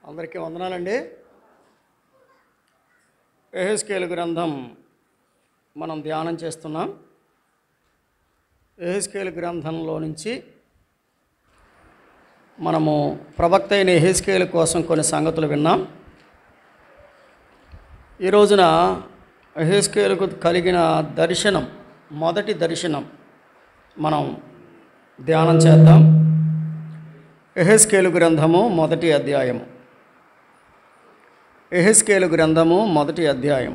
అందరికీ వందనాలండి. యెహెజ్కేలు గ్రంథం మనం ధ్యానం చేస్తున్నాం. యెహెజ్కేలు గ్రంథంలో నుంచి మనము ప్రవక్త అయిన యెహెజ్కేలు కోసం కొన్ని సంగతులు విన్నాం. ఈ రోజున యెహెజ్కేలుకు కలిగిన దర్శనం, మొదటి దర్శనం మనం ధ్యానం చేద్దాం. యెహెజ్కేలు గ్రంథము మొదటి అధ్యాయము. యెహెజ్కేలు గ్రంథము మొదటి అధ్యాయం.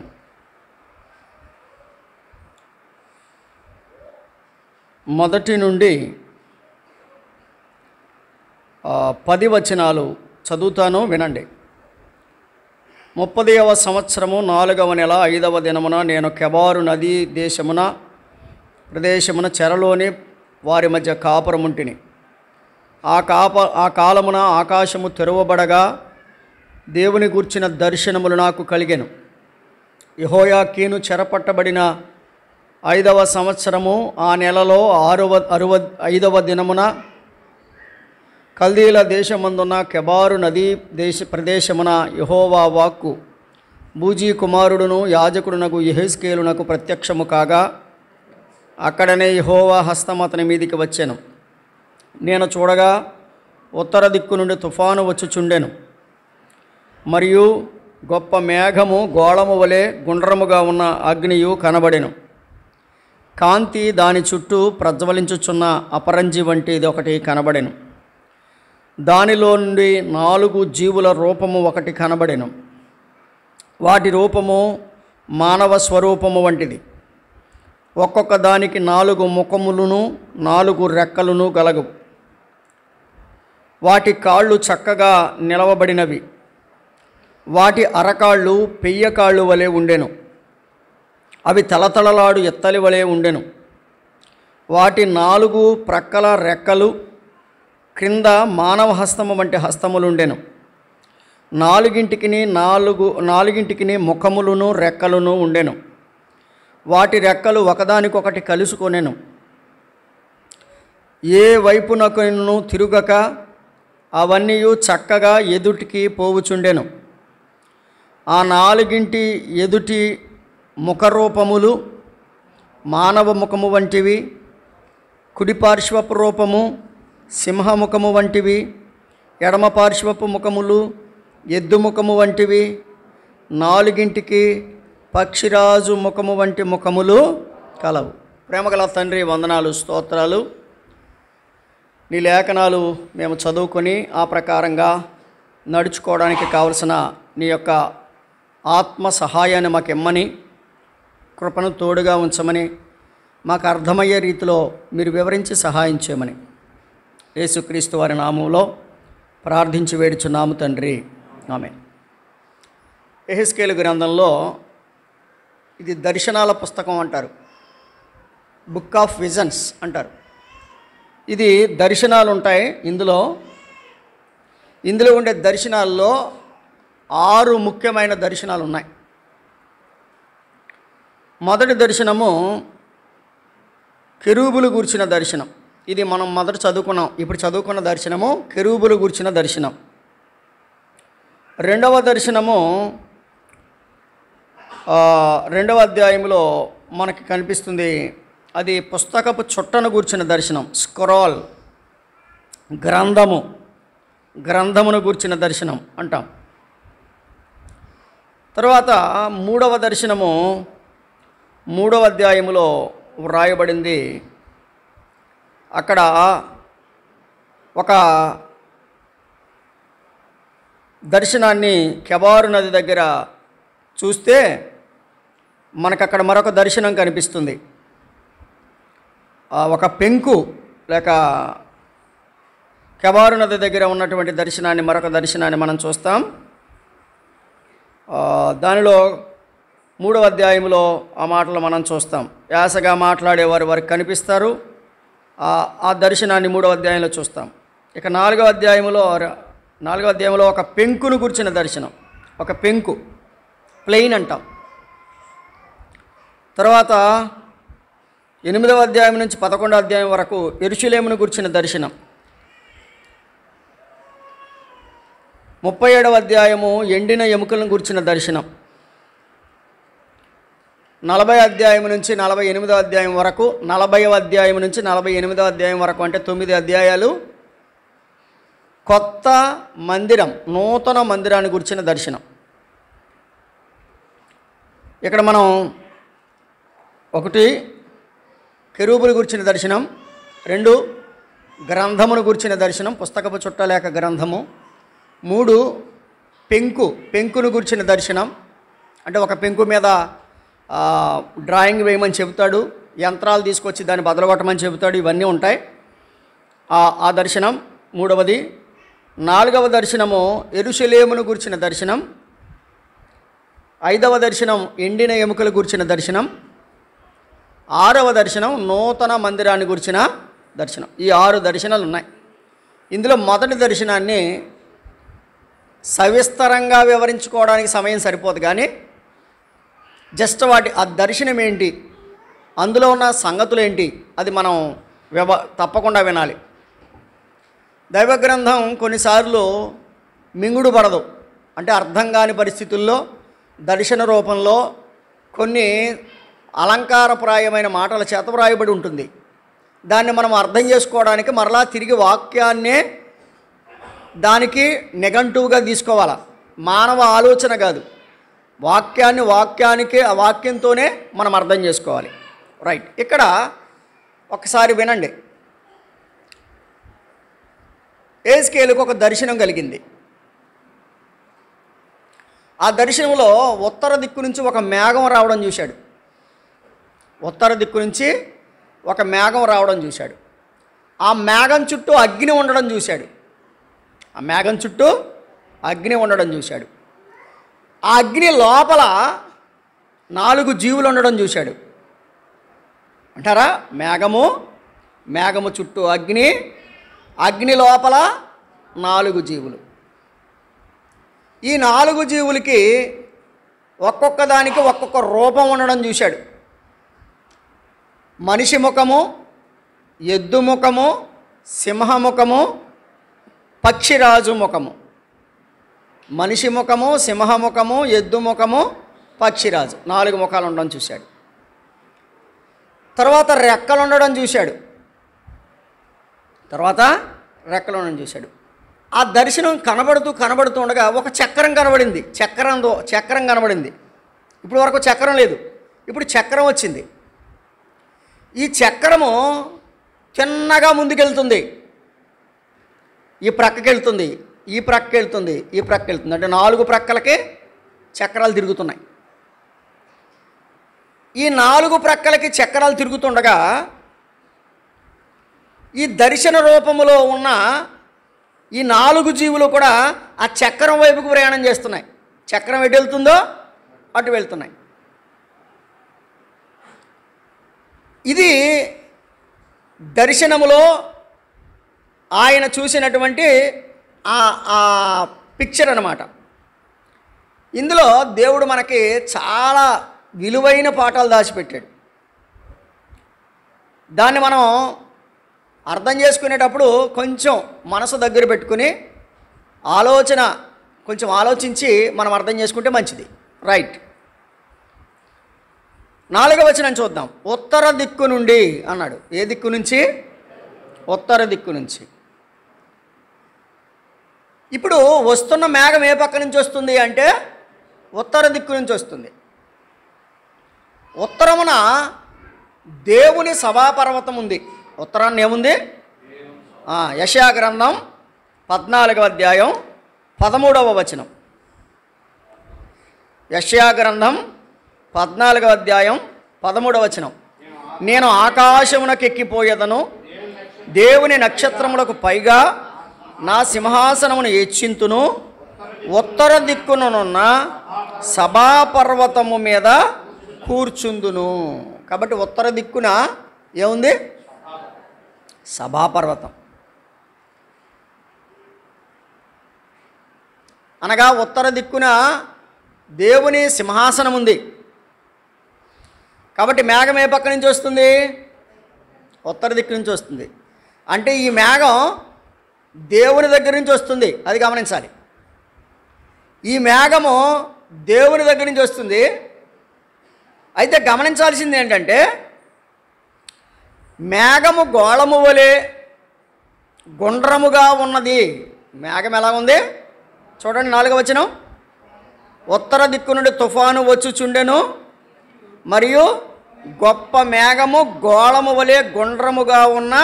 మొదటి నుండి 10 వచనాలు చదువుతాను, వినండి. 30వ సంవత్సరము 4వ నెల 5వ దినమున నేను కెబారు నదీ ప్రదేశమున చెరలోని వారి మధ్య కాపురముంటిని. ఆ కాలమున ఆకాశము తెరవబడగా దేవుని గూర్చిన దర్శనములు నాకు కలిగెను. యెహోయాకీను చెరపట్టబడిన 5వ సంవత్సరము ఆ నెలలో 5వ దినమున కల్దీల దేశమందున్న కెబారు నదీ ప్రదేశమున యెహోవా వాక్కు బూజీ కుమారుడును యాజకుడునకు యెహెజ్కేలునకు ప్రత్యక్షము కాగా అక్కడనే యెహోవా హస్తం అతని మీదికి వచ్చెను. నేను చూడగా ఉత్తర దిక్కు నుండి తుఫాను వచ్చుచుండెను. మరియు గొప్ప మేఘము గోళము వలె గుండ్రముగా ఉన్న అగ్నియు కనబడెను. కాంతి దాని చుట్టూ ప్రజ్వలించుచున్న అపరంజి వంటిది ఒకటి కనబడెను. దానిలో నుండి 4 జీవుల రూపము ఒకటి కనబడెను. వాటి రూపము మానవ స్వరూపము వంటిది. ఒక్కొక్క దానికి 4 ముఖములను 4 రెక్కలను గలగు. వాటి కాళ్ళు చక్కగా నిలవబడినవి. వాటి అరకాళ్ళు పెయ్యకాళ్ళు వలె ఉండెను. అవి తలతలలాడు ఎత్తలి వలె ఉండెను. వాటి 4 ప్రక్కల రెక్కలు క్రింద మానవ హస్తము వంటి హస్తములుండెను. నాలుగింటికి ముఖములను రెక్కలను ఉండెను. వాటి రెక్కలు ఒకదానికొకటి కలుసుకొనెను. ఏ వైపునకును తిరుగక అవన్నీ చక్కగా ఎదుటికి పోవుచుండెను. ఆ 4 ఎదుటి ముఖరూపములు మానవ ముఖము వంటివి, కుడి పార్శ్వపు రూపము సింహముఖము వంటివి, ఎడమ పార్శ్వపు ముఖములు ఎద్దు ముఖము వంటివి, 4 పక్షిరాజు ముఖము వంటి ముఖములు కలవు. ప్రేమగల తండ్రి, వందనాలు, స్తోత్రాలు. నీ లేఖనాలు మేము చదువుకొని ఆ ప్రకారంగా నడుచుకోవడానికి కావలసిన నీ యొక్క ఆత్మ సహాయాన్ని మాకు ఇమ్మని, కృపను తోడుగా ఉంచమని, మాకు అర్థమయ్యే రీతిలో మీరు వివరించి సహాయం చేయమని యేసుక్రీస్తు వారి నామంలో ప్రార్థించి వేడుచున్నాము తండ్రి, ఆమేన్. యెహెజ్కేలు గ్రంథంలో ఇది దర్శనాల పుస్తకం అంటారు, బుక్ ఆఫ్ విజన్స్ అంటారు. ఇది దర్శనాలు ఉంటాయి. ఇందులో ఉండే దర్శనాల్లో 6 ముఖ్యమైన దర్శనాలు ఉన్నాయి. మొదటి దర్శనము కెరూబులు గూర్చిన దర్శనం. ఇది మనం మొదట చదువుకున్నాం. ఇప్పుడు చదువుకున్న దర్శనము కెరూబులు గూర్చిన దర్శనం. రెండవ దర్శనము 2వ అధ్యాయంలో మనకి కనిపిస్తుంది. అది పుస్తకపు చుట్టను గూర్చిన దర్శనం, స్క్రోల్, గ్రంథమును గూర్చిన దర్శనం అంటాం. తర్వాత 3వ దర్శనము 3వ అధ్యాయములో వ్రాయబడింది. అక్కడ ఒక దర్శనాన్ని కెబారు నది దగ్గర చూస్తే మనకు అక్కడ మరొక దర్శనం కనిపిస్తుంది. ఒక పెంకు లేక కెబారు నది దగ్గర ఉన్నటువంటి మరొక దర్శనాన్ని మనం చూస్తాం. దానిలో 3వ అధ్యాయంలో ఆ మాటలు మనం చూస్తాం. యాసగా మాట్లాడేవారు వారికి కనిపిస్తారు. ఆ దర్శనాన్ని 3వ అధ్యాయంలో చూస్తాం. ఇక 4వ అధ్యాయంలో ఒక పెంకును గుర్చిన దర్శనం, ఒక పెంకు, ప్లెయిన్ అంటాం. తర్వాత 8వ అధ్యాయం నుంచి 11వ అధ్యాయం వరకు యెరూషలేమును గుర్చిన దర్శనం. 37వ అధ్యాయము ఎండిన ఎముకలను గురించిన దర్శనం. 40వ అధ్యాయం నుంచి 48వ అధ్యాయం వరకు, 40వ అధ్యాయం నుంచి 48వ అధ్యాయం వరకు, అంటే 9 అధ్యాయాలు కొత్త మందిరం, నూతన మందిరాన్ని గురించిన దర్శనం. ఇక్కడ మనం 1 కెరూబుల గురించిన దర్శనం, 2 గ్రంథమును గురించిన దర్శనం, పుస్తకపు చుట్టలేక గ్రంథము, 3 పెంకును గురించిన దర్శనం, అంటే ఒక పెంకు మీద డ్రాయింగ్ వేయమని చెబుతాడు, యంత్రాలు తీసుకొచ్చి దాన్ని బదలగొట్టమని చెబుతాడు, ఇవన్నీ ఉంటాయి. ఆ దర్శనం 3వది. 4వ దర్శనము యెరూషలేమును గురించిన దర్శనం. 5వ దర్శనం ఎండిన ఎముకల గురించిన దర్శనం. 6వ దర్శనం నూతన మందిరాన్ని గురించిన దర్శనం. ఈ 6 దర్శనాలు ఉన్నాయి. ఇందులో మొదటి దర్శనాన్ని సవిస్తరంగా వివరించుకోవడానికి సమయం సరిపోదు, కానీ జస్ట్ ఆ దర్శనం ఏంటి, అందులో ఉన్న సంగతులు ఏంటి, అది మనం తప్పకుండా వినాలి. దైవ గ్రంథం కొన్నిసార్లు మింగుడు పడదు, అంటే అర్థం కాని పరిస్థితుల్లో దర్శన రూపంలో కొన్ని అలంకారప్రాయమైన మాటల చేత వ్రాయబడి ఉంటుంది. దాన్ని మనం అర్థం చేసుకోవడానికి మరలా తిరిగి వాక్యాన్నే దానికి నెగటివ్గా తీసుకోవాలా, మానవ ఆలోచన కాదు. వాక్యానికి ఆ వాక్యంతోనే మనం అర్థం చేసుకోవాలి. రైట్, ఇక్కడ ఒకసారి వినండి. యెహెజ్కేలుకు ఒక దర్శనం కలిగింది. ఆ దర్శనంలో ఉత్తర దిక్కు నుంచి ఒక మేఘం రావడం చూశాడు. ఉత్తర దిక్కు నుంచి ఒక మేఘం రావడం చూశాడు. ఆ మేఘం చుట్టూ అగ్ని ఉండడం చూశాడు. ఆ మేఘం చుట్టూ అగ్ని ఉండడం చూశాడు. ఆ అగ్ని లోపల 4 జీవులు ఉండడం చూశాడు. అంటారా, మేఘము చుట్టూ అగ్ని లోపల 4 జీవులు. ఈ 4 జీవులకి ఒక్కొక్క దానికి ఒక్కొక్క రూపం ఉండడం చూశాడు. మనిషి ముఖము, ఎద్దు ముఖము, సింహముఖము, పక్షిరాజు ముఖము. మనిషి ముఖము, సింహముఖము, ఎద్దు ముఖము, పక్షిరాజు, 4 ముఖాలు ఉండడం చూశాడు. తర్వాత రెక్కలు ఉండడం చూశాడు. ఆ దర్శనం కనబడుతూ ఉండగా ఒక చక్రం కనబడింది. చక్రం కనబడింది. ఇప్పుడు వరకు చక్రం లేదు, ఇప్పుడు చక్రం వచ్చింది. ఈ చక్రము చిన్నగా ముందుకెళ్తుంది. ఈ ప్రక్కకి వెళ్తుంది, ఈ ప్రక్కకి వెళ్తుంది, ఈ ప్రక్కకి వెళ్తుంది. అంటే 4 ప్రక్కలకే చక్రాలు తిరుగుతున్నాయి. ఈ 4 ప్రక్కలకి చక్రాలు తిరుగుతుండగా ఈ దర్శన రూపములో ఉన్న ఈ 4 జీవులు కూడా ఆ చక్రం వైపుకు ప్రయాణం చేస్తున్నాయి. చక్రం ఎటు వెళ్తుందో అటు వెళ్తున్నాయి. ఇది దర్శనములో ఆయన చూసినటువంటి ఆ పిక్చర్ అన్నమాట. ఇందులో దేవుడు మనకి చాలా విలువైన పాఠాలు దాచిపెట్టాడు. దాన్ని మనం అర్థం చేసుకునేటప్పుడు కొంచెం మనసు దగ్గర పెట్టుకుని కొంచెం ఆలోచించి మనం అర్థం చేసుకుంటే మంచిది. రైట్, 4వ వచనం చూద్దాం. ఉత్తర దిక్కు నుండి అన్నాడు. ఏ దిక్కు నుంచి? ఉత్తర దిక్కు నుంచి. ఇప్పుడు వస్తున్న మేఘం ఏ పక్క నుంచి వస్తుంది అంటే ఉత్తర దిక్కు నుంచి వస్తుంది. ఉత్తరమున దేవుని సభాపర్వతం ఉంది. ఉత్తరాన్ని ఏముంది? యెషయా గ్రంథం 14వ అధ్యాయం 13వ వచనం. యెషయా గ్రంథం 14వ అధ్యాయం 13వ వచనం. నేను ఆకాశమునకు ఎక్కిపోయేదను, దేవుని నక్షత్రములకు పైగా నా సింహాసనమును హెచ్చింతును, ఉత్తర దిక్కునున్న సభాపర్వతము మీద కూర్చుందును. కాబట్టి ఉత్తర దిక్కున ఏముంది? సభాపర్వతం. అనగా ఉత్తర దిక్కున దేవుని సింహాసనం ఉంది. కాబట్టి మేఘం ఏ పక్క నుంచి వస్తుంది? ఉత్తర దిక్కు నుంచి వస్తుంది. అంటే ఈ మేఘం దేవుని దగ్గర నుంచి వస్తుంది, అది గమనించాలి. ఈ మేఘము దేవుని దగ్గర నుంచి వస్తుంది. అయితే గమనించాల్సింది ఏంటంటే మేఘము గోళము వలె గుండ్రముగా ఉన్నది. మేఘం ఎలా ఉంది చూడండి, 4వ వచనం. ఉత్తర దిక్కు నుండి తుఫాను వచ్చుచుండెను, మరియు గొప్ప మేఘము గోళము వలె గుండ్రముగా ఉన్న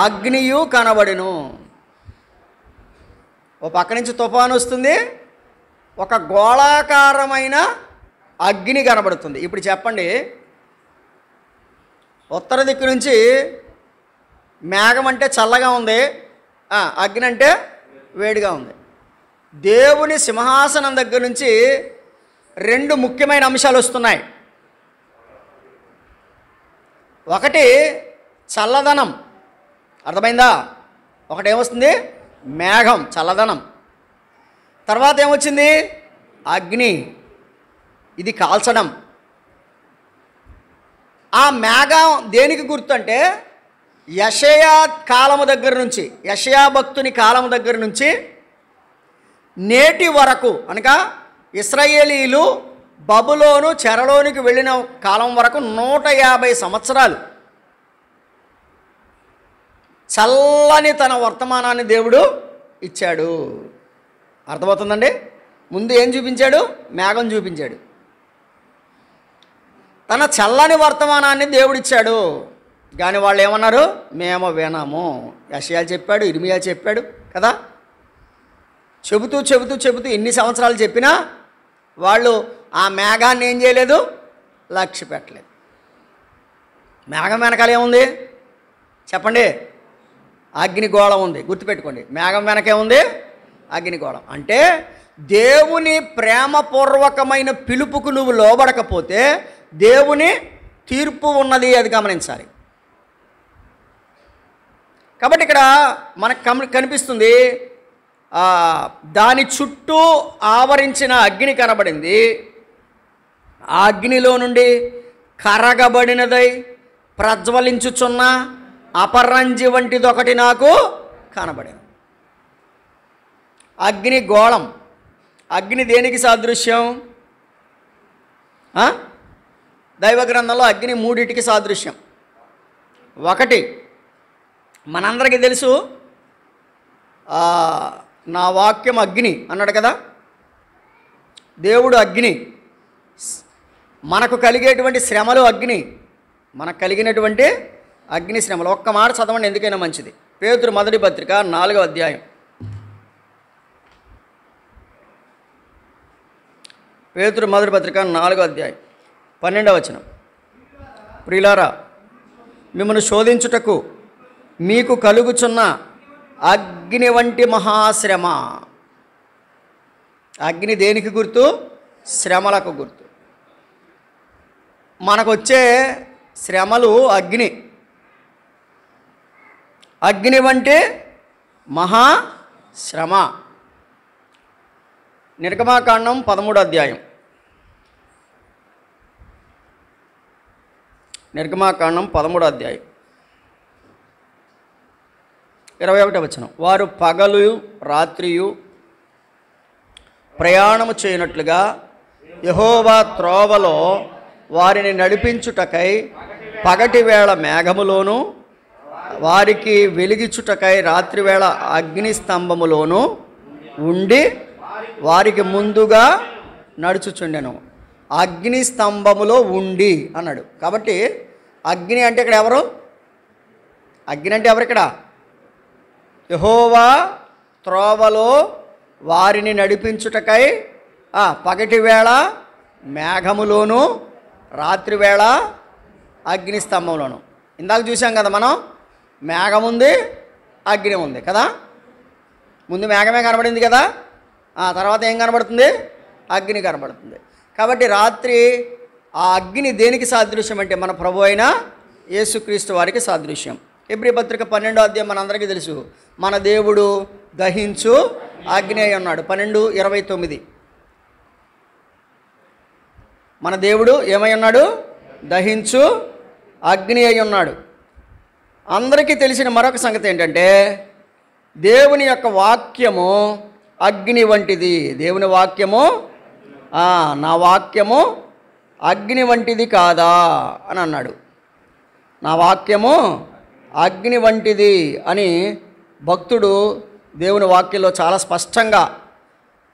అగ్నియు కనబడెను. ఓ పక్క నుంచి తుఫాను వస్తుంది, ఒక గోళాకారమైన అగ్ని కనబడుతుంది. ఇప్పుడు చెప్పండి, ఉత్తర దిక్కు నుంచి మేఘం అంటే చల్లగా ఉంది, అగ్ని అంటే వేడిగా ఉంది. దేవుని సింహాసనం దగ్గర నుంచి 2 ముఖ్యమైన అంశాలు వస్తున్నాయి. ఒకటి చల్లదనం, అర్థమైందా? ఒకటి ఏమొస్తుంది? మేఘం, చల్లదనం. తర్వాత ఏమొచ్చింది? అగ్ని, ఇది కాల్చడం. ఆ మేఘం దేనికి గుర్తు అంటే యెషయా కాలము దగ్గర నుంచి, యెషయా భక్తుని కాలము దగ్గర నుంచి నేటి వరకు, అనగా ఇశ్రాయేలీలు బబులోను చెరలోనికి వెళ్ళిన కాలం వరకు 150 సంవత్సరాలు చల్లని తన వర్తమానాన్ని దేవుడు ఇచ్చాడు. అర్థమవుతుందండి? ముందు ఏం చూపించాడు? మేఘం చూపించాడు. తన చల్లని వర్తమానాన్ని దేవుడిచ్చాడు. కానీ వాళ్ళు ఏమన్నారు? మేము వినము. యెషయా చెప్పాడు, ఇర్మియా చెప్పాడు కదా. చెబుతూ చెబుతూ చెబుతూ ఎన్ని సంవత్సరాలు చెప్పినా వాళ్ళు ఆ మేఘాన్ని ఏం చేయలేదు? లక్ష్య పెట్టలేదు. మేఘం వెనకాల ఏముంది చెప్పండి? అగ్నిగోళం ఉంది. గుర్తుపెట్టుకోండి, మేఘం వెనకేముంది? అగ్నిగోళం. అంటే దేవుని ప్రేమపూర్వకమైన పిలుపుకు నువ్వు లోబడకపోతే దేవుని తీర్పు ఉన్నది, అది గమనించాలి. కాబట్టి ఇక్కడ మనకు కనిపిస్తుంది, దాని చుట్టూ ఆవరించిన అగ్ని కనబడింది. ఆ అగ్నిలో నుండి కరగబడినదై ప్రజ్వలించుచున్న అపరంజి వంటిదొకటి నాకు కనబడింది. అగ్ని గోళం. అగ్ని దేనికి సాదృశ్యం? దైవ గ్రంథంలో అగ్ని 3టికి సాదృశ్యం. ఒకటి మనందరికీ తెలుసు, నా వాక్యం అగ్ని అన్నాడు కదా. దేవుడు అగ్ని. మనకు కలిగేటువంటి శ్రమలు అగ్ని, మనకు కలిగినటువంటి అగ్ని శ్రమలు. ఒక్క మాట చదవండి, ఎందుకైనా మంచిది. పేతురు మొదటి పత్రిక 4వ అధ్యాయం. పేతురు మొదటి పత్రిక 4వ అధ్యాయం 12వ వచనం. ప్రియులారా, మిమ్మల్ని శోధించుటకు మీకు కలుగుచున్న అగ్ని వంటి మహాశ్రమ. అగ్ని దేనికి గుర్తు? శ్రమలకు గుర్తు. మనకొచ్చే శ్రమలు అగ్ని. అగ్ని వంటి మహాశ్రమ. నిర్గమాకాండం 13వ అధ్యాయం. నిర్గమాకాండం 13వ అధ్యాయం 21వ వచనం. వారు పగలు రాత్రియు ప్రయాణము చేయనట్లుగా యెహోవా త్రోవలో వారిని నడిపించుటకై పగటి వేళ మేఘములోను, వారికి వెలిగించుటకై రాత్రివేళ అగ్ని స్తంభములోను ఉండి వారికి ముందుగా నడుచుచుండెను. అగ్ని స్తంభములో ఉండి అన్నాడు. కాబట్టి అగ్ని అంటే ఇక్కడ ఎవరు? అగ్ని అంటే ఎవరు ఇక్కడ? యెహోవా త్రోవలో వారిని నడిపించుటకై పగటి వేళ మేఘములోను, రాత్రివేళ అగ్ని స్తంభంలోను. ఇందాక చూసాం కదా మనం, మేఘం ఉంది, అగ్ని ఉంది కదా. ముందు మేఘమే కనబడింది కదా, తర్వాత ఏం కనబడుతుంది? అగ్ని కనబడుతుంది. కాబట్టి రాత్రి ఆ అగ్ని దేనికి సాదృశ్యం అంటే మన ప్రభు అయిన యేసుక్రీస్తు వారికి సాదృశ్యం. హెబ్రీ పత్రిక 12వ అధ్యాయం మనందరికీ తెలుసు. మన దేవుడు దహించు అగ్ని అయి ఉన్నాడు. 12:29. మన దేవుడు ఏమై ఉన్నాడు? దహించు అగ్ని అయి ఉన్నాడు. అందరికీ తెలిసిన మరొక సంగతి ఏంటంటే, దేవుని యొక్క వాక్యము అగ్ని వంటిది. దేవుని వాక్యము నా వాక్యము అగ్ని వంటిది కాదా అని అన్నాడు. నా వాక్యము అగ్ని వంటిది అని భక్తుడు దేవుని వాక్యంలో చాలా స్పష్టంగా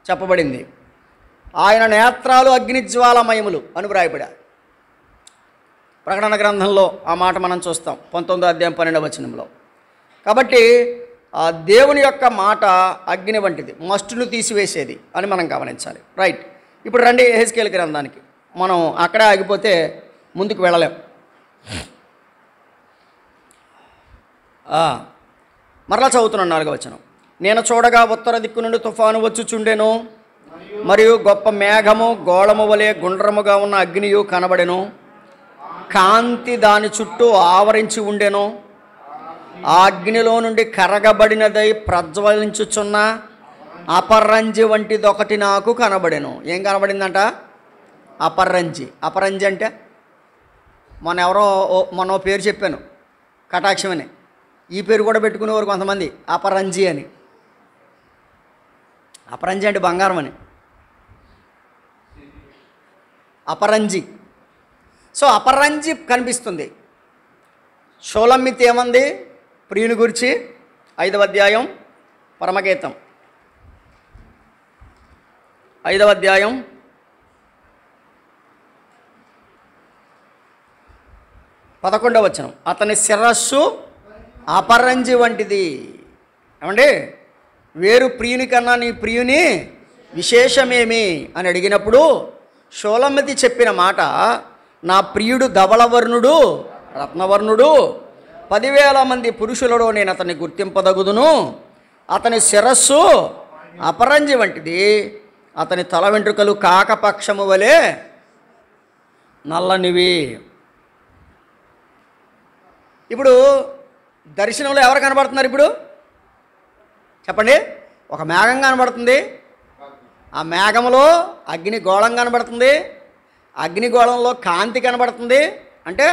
చెప్పబడింది. ఆయన నేత్రాలు అగ్నిజ్వాలమయములు అని వ్రాయబడారు. ప్రకటన గ్రంథంలో ఆ మాట మనం చూస్తాం 19వ అధ్యాయం 12వ వచనంలో. కాబట్టి దేవుని యొక్క మాట అగ్ని వంటిది, మస్టును తీసివేసేది అని మనం గమనించాలి. రైట్, ఇప్పుడు రండి యెహెజ్కేలు గ్రంథానికి. మనం అక్కడే ఆగిపోతే ముందుకు వెళ్ళలేం. మరలా చదువుతున్నాను 4వ వచనం. నేను చూడగా ఉత్తర దిక్కు నుండి తుఫాను వచ్చుచుండెను, మరియు గొప్ప మేఘము గోళము వలె గుండ్రముగా ఉన్న అగ్నియు కనబడెను. కాంతి దాని చుట్టూ ఆవరించి ఉండెను. ఆ అగ్నిలో నుండి కరగబడినదై ప్రజ్వలించుచున్న అపరంజి వంటిదొకటి నాకు కనబడెను. ఏం కనబడిందంట? అపరంజి. అపరంజి అంటే మొన్న పేరు చెప్పాను, కటాక్షం అని. ఈ పేరు కూడా పెట్టుకునేవారు కొంతమంది, అపరంజి అని. అపరంజి అంటే బంగారం అని, అపరంజి. సో అపరంజి కనిపిస్తుంది. షోలమ్మిత్ ఏమంది ప్రియుని గురించి? 5వ అధ్యాయం పరమగీతం 5వ అధ్యాయం 11వ వచనం. అతని శిరస్సు అపరంజి వంటిది. ఏమండి, వేరు ప్రియుని కన్నా నీ ప్రియుని విశేషమేమి అని అడిగినప్పుడు షోలమ్మితి చెప్పిన మాట, నా ప్రియుడు ధవళవర్ణుడు రత్నవర్ణుడు, 10,000 మంది పురుషులలో నేను అతన్ని గుర్తింపదగుదును. అతని శిరస్సు అపరంజి వంటిది, అతని తల వెంట్రుకలు కాకపక్షము వలె నల్లనివి. ఇప్పుడు దర్శనంలో ఎవరు కనబడుతున్నారు? ఇప్పుడు చెప్పండి. ఒక మేఘం కనబడుతుంది, ఆ మేఘంలో అగ్నిగోళం కనబడుతుంది, అగ్నిగోళంలో కాంతి కనబడుతుంది. అంటే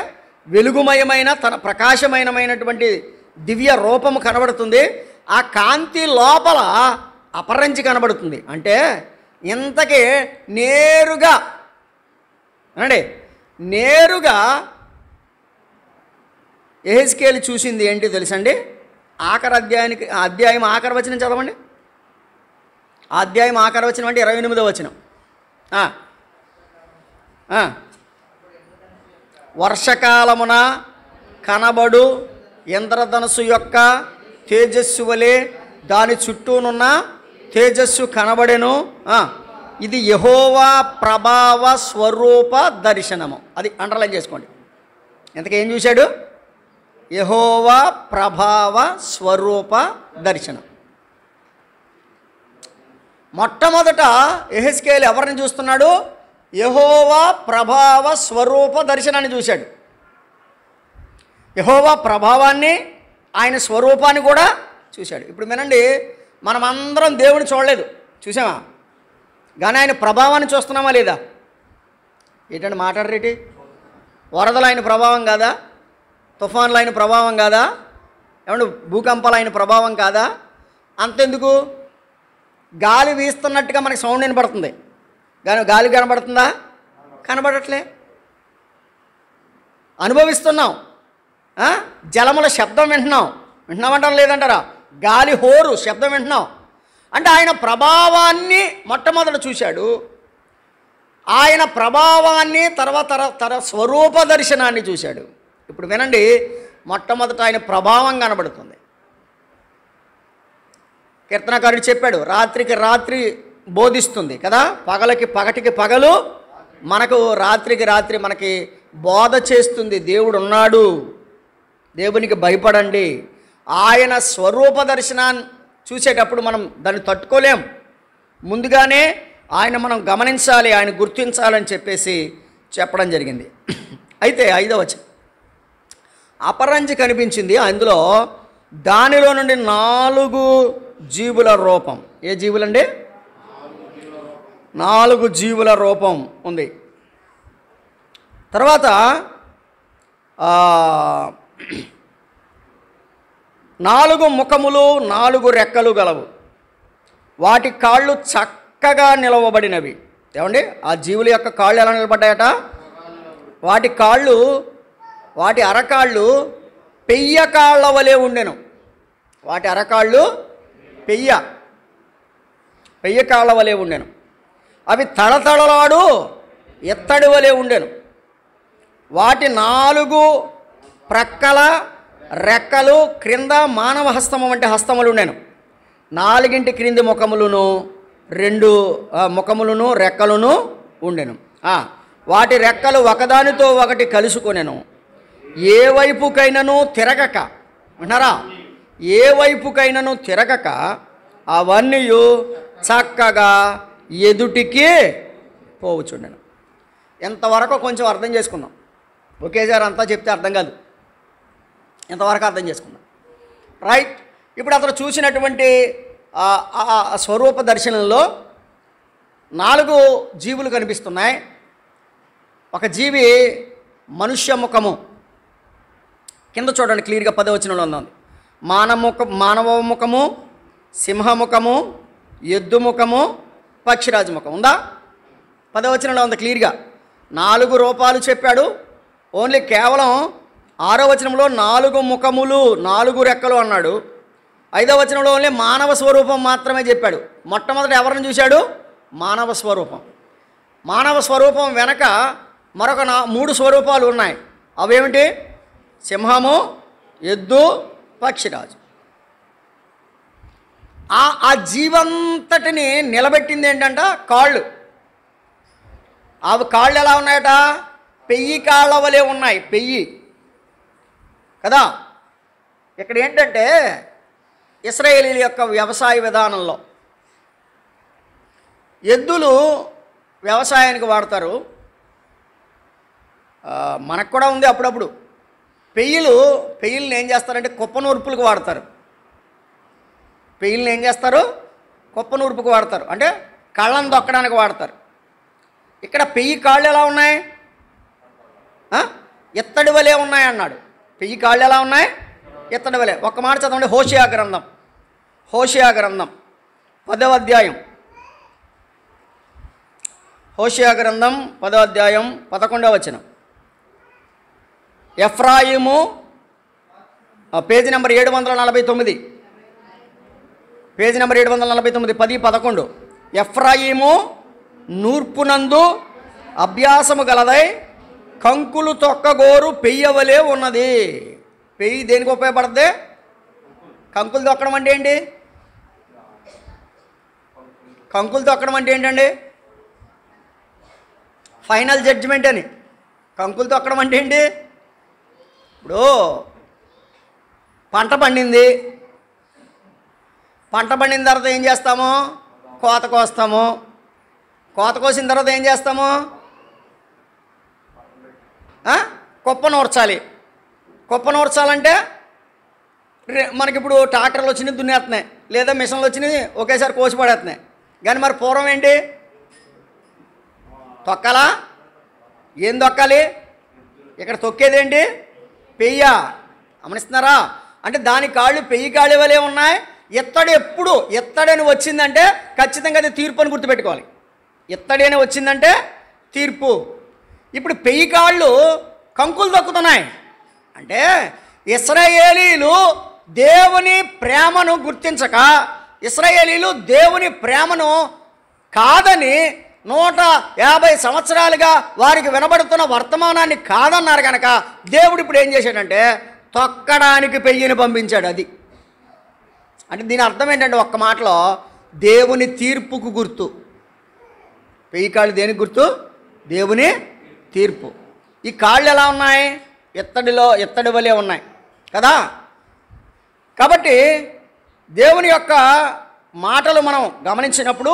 వెలుగుమయమైన తన ప్రకాశమయమైనటువంటి దివ్య రూపము కనబడుతుంది. ఆ కాంతి లోపల అపరంజి కనబడుతుంది. అంటే ఇంతకీ నేరుగా యెహెజ్కేలు చూసింది ఏంటి తెలుసండి? అధ్యాయం ఆఖరి వచనం చదవండి. ఆ అధ్యాయం ఆఖరి వచనం అంటే 28వ వచనం. వర్షకాలమున కనబడు ఇంద్రధనుసు యొక్క తేజస్సు వలె దాని చుట్టూనున్న తేజస్సు కనబడెను. ఇది యెహోవా ప్రభావ స్వరూప దర్శనము. అది అండర్లైన్ చేసుకోండి. ఇంతకేం చూశాడు? యెహోవా ప్రభావ స్వరూప దర్శనం. మొట్టమొదట యెహెజ్కేలు ఎవరిని చూస్తున్నాడు? యెహోవా ప్రభావ స్వరూప దర్శనాన్ని చూశాడు. యెహోవా ప్రభావాన్ని, ఆయన స్వరూపాన్ని కూడా చూశాడు. ఇప్పుడు వినండి, మనమందరం దేవుని చూడలేదు, చూసామా? కానీ ఆయన ప్రభావాన్ని చూస్తున్నామా లేదా? ఏంటంటే మాట్లాడరేటి? వరదలు ఆయన ప్రభావం కాదా? తుఫాన్లు ఆయన ప్రభావం కాదా? ఏమంటే భూకంపాలు ఆయన ప్రభావం కాదా? అంతెందుకు, గాలి వీస్తున్నట్టుగా మనకి సౌండ్ వినపడుతుంది, కానీ గాలి కనబడుతుందా? కనబడట్లే. అనుభవిస్తున్నాం, జలముల శబ్దం వింటున్నామంటాం లేదంటారా? గాలి హోరు శబ్దం వింటున్నాం. అంటే ఆయన ప్రభావాన్ని మొట్టమొదట చూశాడు. ఆయన ప్రభావాన్ని తర్వాత స్వరూప దర్శనాన్ని చూశాడు. ఇప్పుడు వినండి, మొట్టమొదట ఆయన ప్రభావం కనబడుతుంది. కీర్తనకారుడు చెప్పాడు, రాత్రికి రాత్రి బోధిస్తుంది కదా, పగటికి పగలు మనకు రాత్రికి రాత్రి మనకి బోధ చేస్తుంది. దేవుడు ఉన్నాడు, దేవునికి భయపడండి. ఆయన స్వరూప దర్శనాన్ని చూసేటప్పుడు మనం దాన్ని తట్టుకోలేం. ముందుగానే ఆయన మనం గమనించాలి, ఆయన గుర్తించాలని చెప్పేసి చెప్పడం జరిగింది. అయితే 5వ వచనం, అపరంజి కనిపించింది. అందులో దానిలో నుండి 4 జీవుల రూపం. ఏ జీవులండి? 4 జీవుల రూపం ఉంది. తర్వాత 4 ముఖములు 4 రెక్కలు గలవు. వాటి కాళ్ళు చక్కగా నిలవబడినవి. ఏమండి, ఆ జీవుల యొక్క కాళ్ళు ఎలా నిలబడ్డాయట? వాటి కాళ్ళు, వాటి అరకాళ్ళు పెయ్య కాళ్ళ వలె ఉండెను. వాటి అరకాళ్ళు పెయ్య కాళ్ళ వలె ఉండెను. అవి తళతళలాడు ఎత్తడి వలె ఉండెను. వాటి 4 ప్రక్కల రెక్కలు క్రింద మానవ హస్తము వంటి హస్తములు ఉండెను. 4 క్రింది ముఖములను 2 ముఖములను రెక్కలను ఉండెను. వాటి రెక్కలు ఒకదానితో ఒకటి కలుసుకొనెను. ఏ వైపుకైనను తిరగక, విన్నారా, ఏ వైపుకైనను తిరగక అవన్నీ చక్కగా ఎదుటికి పోవచ్చుండెను. ఎంతవరకు కొంచెం అర్థం చేసుకుందాం. ఒకేసారి అంతా చెప్తే అర్థం కాదు, ఎంతవరకు అర్థం చేసుకుందాం. రైట్. ఇప్పుడు అతను చూసినటువంటి స్వరూప దర్శనంలో 4 జీవులు కనిపిస్తున్నాయి. ఒక జీవి మనుష్య ముఖము, కింద చూడండి క్లియర్గా 10వ వచనంలో ఉంది. మానవ ముఖము, సింహముఖము, ఎద్దు ముఖము, పక్షిరాజు ముఖం ఉందా? 10వ వచనంలో ఉంది క్లియర్గా. 4 రూపాలు చెప్పాడు. ఓన్లీ కేవలం 6వ వచనంలో 4 ముఖములు 4 రెక్కలు అన్నాడు. 5వ వచనంలో ఓన్లీ మానవ స్వరూపం మాత్రమే చెప్పాడు. మొట్టమొదట ఎవరిని చూశాడు? మానవ స్వరూపం. మానవ స్వరూపం వెనక మరొక 3 స్వరూపాలు ఉన్నాయి. అవేమిటి? సింహము, ఎద్దు, పక్షిరాజు. ఆ జీవంతటిని నిలబెట్టింది ఏంటంట? కాళ్ళు. ఆ కాళ్ళు ఎలా ఉన్నాయట? పెయ్యి కాళ్ళ వలె ఉన్నాయి. పెయ్యి కదా. ఇక్కడ ఏంటంటే ఇశ్రాయేలీల యొక్క వ్యవసాయ విధానంలో ఎద్దులు వ్యవసాయానికి వాడతారు. మనకు కూడా ఉంది అప్పుడప్పుడు. పెయ్యిల్ని ఏం చేస్తారంటే కుప్పనూర్పులకు వాడతారు. పెయ్యిల్ని ఏం చేస్తారు? కుప్పనూర్పుకు వాడతారు, అంటే కళ్ళను దొక్కడానికి వాడతారు. ఇక్కడ పెయ్యి కాళ్ళు ఎలా ఉన్నాయి? ఎత్తడి వలె ఉన్నాయి అన్నాడు. పెయ్యి కాళ్ళు ఎలా ఉన్నాయి? ఎత్తడి వలె. ఒక్క మాట చదవండి. హోషేయ గ్రంథం 10వ అధ్యాయం. హోషేయ గ్రంథం 10వ అధ్యాయం 11వ వచనం. ఎఫ్రాయిము, పేజీ నెంబర్ 749, పేజీ నెంబర్ 749, 10, 11. ఎఫ్రాయిము నూర్పునందు అభ్యాసము గలదై కంకులు తొక్కగోరు పెయ్యవలే ఉన్నది. పెయ్యి దేనికి ఉపయోగపడుతుంది? కంకులు తొక్కడం అంటే ఏంటి? కంకులు తొక్కడం అంటే ఏంటండి? ఫైనల్ జడ్జిమెంట్ అని. కంకులు తొక్కడం అంటే ఏంటి? ఇప్పుడు పంట పండిన తర్వాత ఏం చేస్తాము? కోత కోస్తాము. కోత కోసిన తర్వాత ఏం చేస్తాము? కుప్ప నూర్చాలి. కుప్ప నూర్చాలంటే మనకిప్పుడు ట్రాక్టర్లు వచ్చినాయి దున్నేస్తున్నాయి, లేదా మిషన్లు వచ్చినాయి ఒకేసారి కోసి పడేస్తున్నాయి. కానీ మరి పూర్వం ఏంటి? తొక్కాలా? ఏం తొక్కాలి? ఇక్కడ తొక్కేది ఏంటి? పెయ్య. గమనిస్తున్నారా? అంటే దాని కాళ్ళు పెయ్యి కాళ్ళ వలే ఉన్నాయి. ఎప్పుడు ఎత్తడని వచ్చిందంటే ఖచ్చితంగా అది తీర్పు అని గుర్తుపెట్టుకోవాలి. ఎత్తడి అని వచ్చిందంటే తీర్పు. ఇప్పుడు పెయ్యి కాళ్ళు కంకులు తొక్కుతున్నాయి అంటే ఇశ్రాయేలీలు దేవుని ప్రేమను గుర్తించక, ఇశ్రాయేలీలు దేవుని ప్రేమను కాదని 150 సంవత్సరాలుగా వారికి వినబడుతున్న వర్తమానాన్ని కాదన్నారు కనుక దేవుడు ఇప్పుడు ఏం చేశాడంటే తొక్కడానికి పెయ్యిని పంపించాడు. అది అంటే దీని అర్థం ఏంటంటే ఒక్క మాటలో దేవుని తీర్పుకు గుర్తు. పెయ్యి కాళ్ళు దేనికి గుర్తు? దేవుని తీర్పు. ఈ కాళ్ళు ఎలా ఉన్నాయి? ఎత్తడి వలె ఉన్నాయి కదా. కాబట్టి దేవుని యొక్క మాటలు మనం గమనించినప్పుడు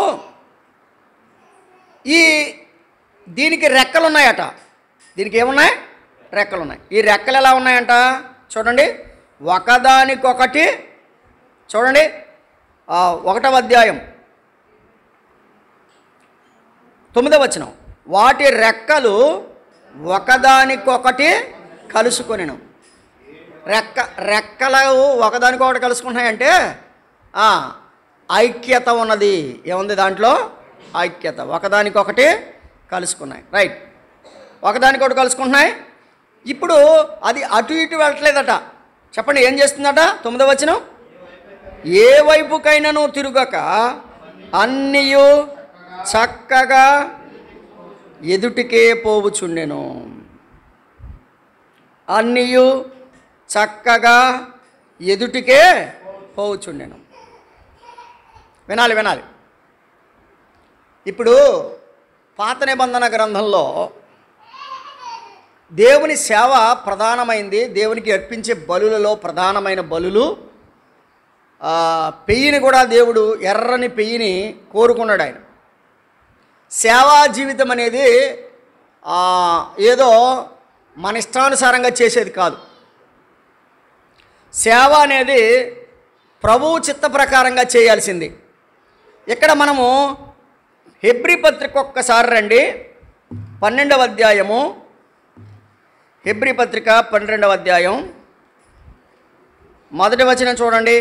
దీనికి రెక్కలు ఉన్నాయట. దీనికి ఏమున్నాయి? రెక్కలు ఉన్నాయి. ఈ రెక్కలు ఎలా ఉన్నాయంట చూడండి. ఒకదానికొకటి చూడండి. 1వ అధ్యాయం 9వ వచనం. వాటి రెక్కలు ఒకదానికొకటి కలుసుకొనెను. రెక్కలు ఒకదానికొకటి కలుసుకుంటున్నాయంటే ఐక్యత ఉన్నది. ఏముంది దాంట్లో? ఐక్యత. ఒకదానికొకటి కలుసుకున్నాయి. రైట్, ఒకదానికొకటి కలుసుకుంటున్నాయి. ఇప్పుడు అది అటు ఇటు వెళ్ళట్లేదట. చెప్పండి ఏం చేస్తుందట? 9వ వచనం, ఏ వైపుకైనాను తిరుగక అన్నియు చక్కగా ఎదుటికే పోవుచుండెను. అన్నియు చక్కగా ఎదుటికే పోవుచుండెను. వినాలి వినాలి. ఇప్పుడు పాత నిబంధన గ్రంథంలో దేవుని సేవ ప్రధానమైంది. దేవునికి అర్పించే బలులలో ప్రధానమైన బలులు పెయ్యిని కూడా దేవుడు ఎర్రని పెయ్యిని కోరుకున్నాడు. ఆయన సేవా జీవితం అనేది ఏదో మన ఇష్టానుసారంగా చేసేది కాదు. సేవ అనేది ప్రభువు చిత్త ప్రకారంగా చేయాల్సింది. ఇక్కడ మనము హెబ్రీ పత్రిక ఒక్కసారి రండి, 12వ అధ్యాయము. హెబ్రీ పత్రిక 12వ అధ్యాయం 1వ వచనం చూడండి.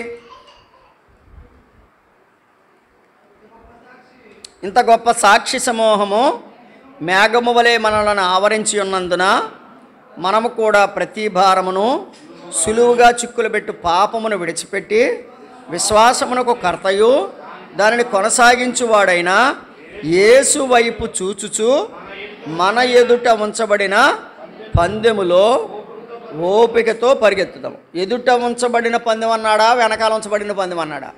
ఇంత గొప్ప సాక్షి సమూహము మేఘము వలె మనలను ఆవరించి ఉన్నందున మనము కూడా ప్రతి భారమును సులువుగా చిక్కులు పెట్టు పాపమును విడిచిపెట్టి విశ్వాసమునకు కర్తయు దానిని కొనసాగించువాడైన యేసు వైపు చూచుచు మన ఎదుట ఉంచబడిన పందెములో ఓపికతో పరిగెత్తుదాం. ఎదుట ఉంచబడిన పందెం అన్నాడా, వెనకాల ఉంచబడిన పందెం అన్నాడా?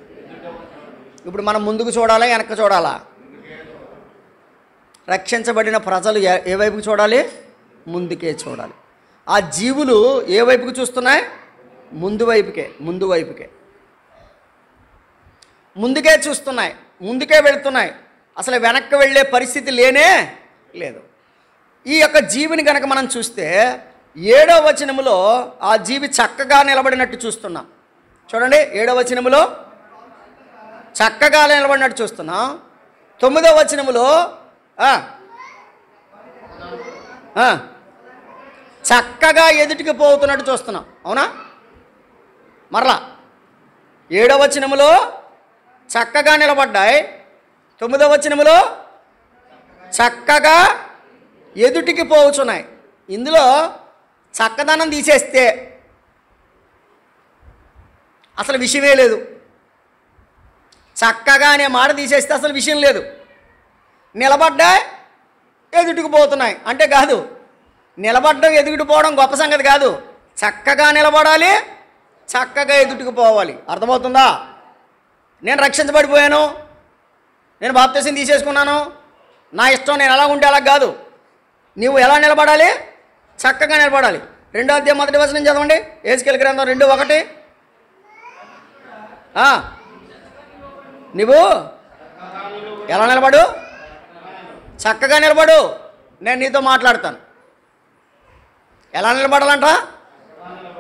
ఇప్పుడు మనం ముందుకు చూడాలా, వెనక్కి చూడాలా? రక్షించబడిన ప్రజలు ఏ వైపుకు చూడాలి? ముందుకే చూడాలి. ఆ జీవులు ఏ వైపుకు చూస్తున్నాయి? ముందు వైపుకే ముందుకే చూస్తున్నాయి, ముందుకే వెళుతున్నాయి. అసలు వెనక్కి వెళ్ళే పరిస్థితి లేనే లేదు. ఈ యొక్క జీవిని కనుక మనం చూస్తే 7వ వచనములో ఆ జీవి చక్కగా నిలబడినట్టు చూస్తున్నాం. చూడండి, 7వ వచనములో చక్కగా నిలబడినట్టు చూస్తున్నాం. 9వ వచనములో చక్కగా ఎదుటికి పోతున్నట్టు చూస్తున్నాం. అవునా? మరలా 7వ వచనములో చక్కగా నిలబడ్డాయి, 9వ వచనములో చక్కగా ఎదుటికి పోవుచున్నాయి. ఇందులో చక్కదనం తీసేస్తే అసలు విషయమే లేదు. చక్కగా అనే మాట తీసేస్తే అసలు విషయం లేదు. నిలబడ్డాయి, ఎదుటికి పోతున్నాయి అంటే కాదు. నిలబడ్డం ఎదుటికి పోవడం గొప్ప సంగతి కాదు. చక్కగా నిలబడాలి, చక్కగా ఎదుటికి పోవాలి. అర్థమవుతుందా? నేను రక్షించబడిపోయాను, నేను బాప్తిసం తీసేసుకున్నాను, నా ఇష్టం, నేను ఎలా ఉంటే అలా కాదు. నీవు ఎలా నిలబడాలి? చక్కగా నిలబడాలి. 2వ అధ్యాయం 1వ వచనం చదవండి. యెహెజ్కేలు గ్రంథం 2:1. నువ్వు ఎలా నిలబడు? చక్కగా నిలబడు. నేను నీతో మాట్లాడతాను. ఎలా నిలబడాలంట?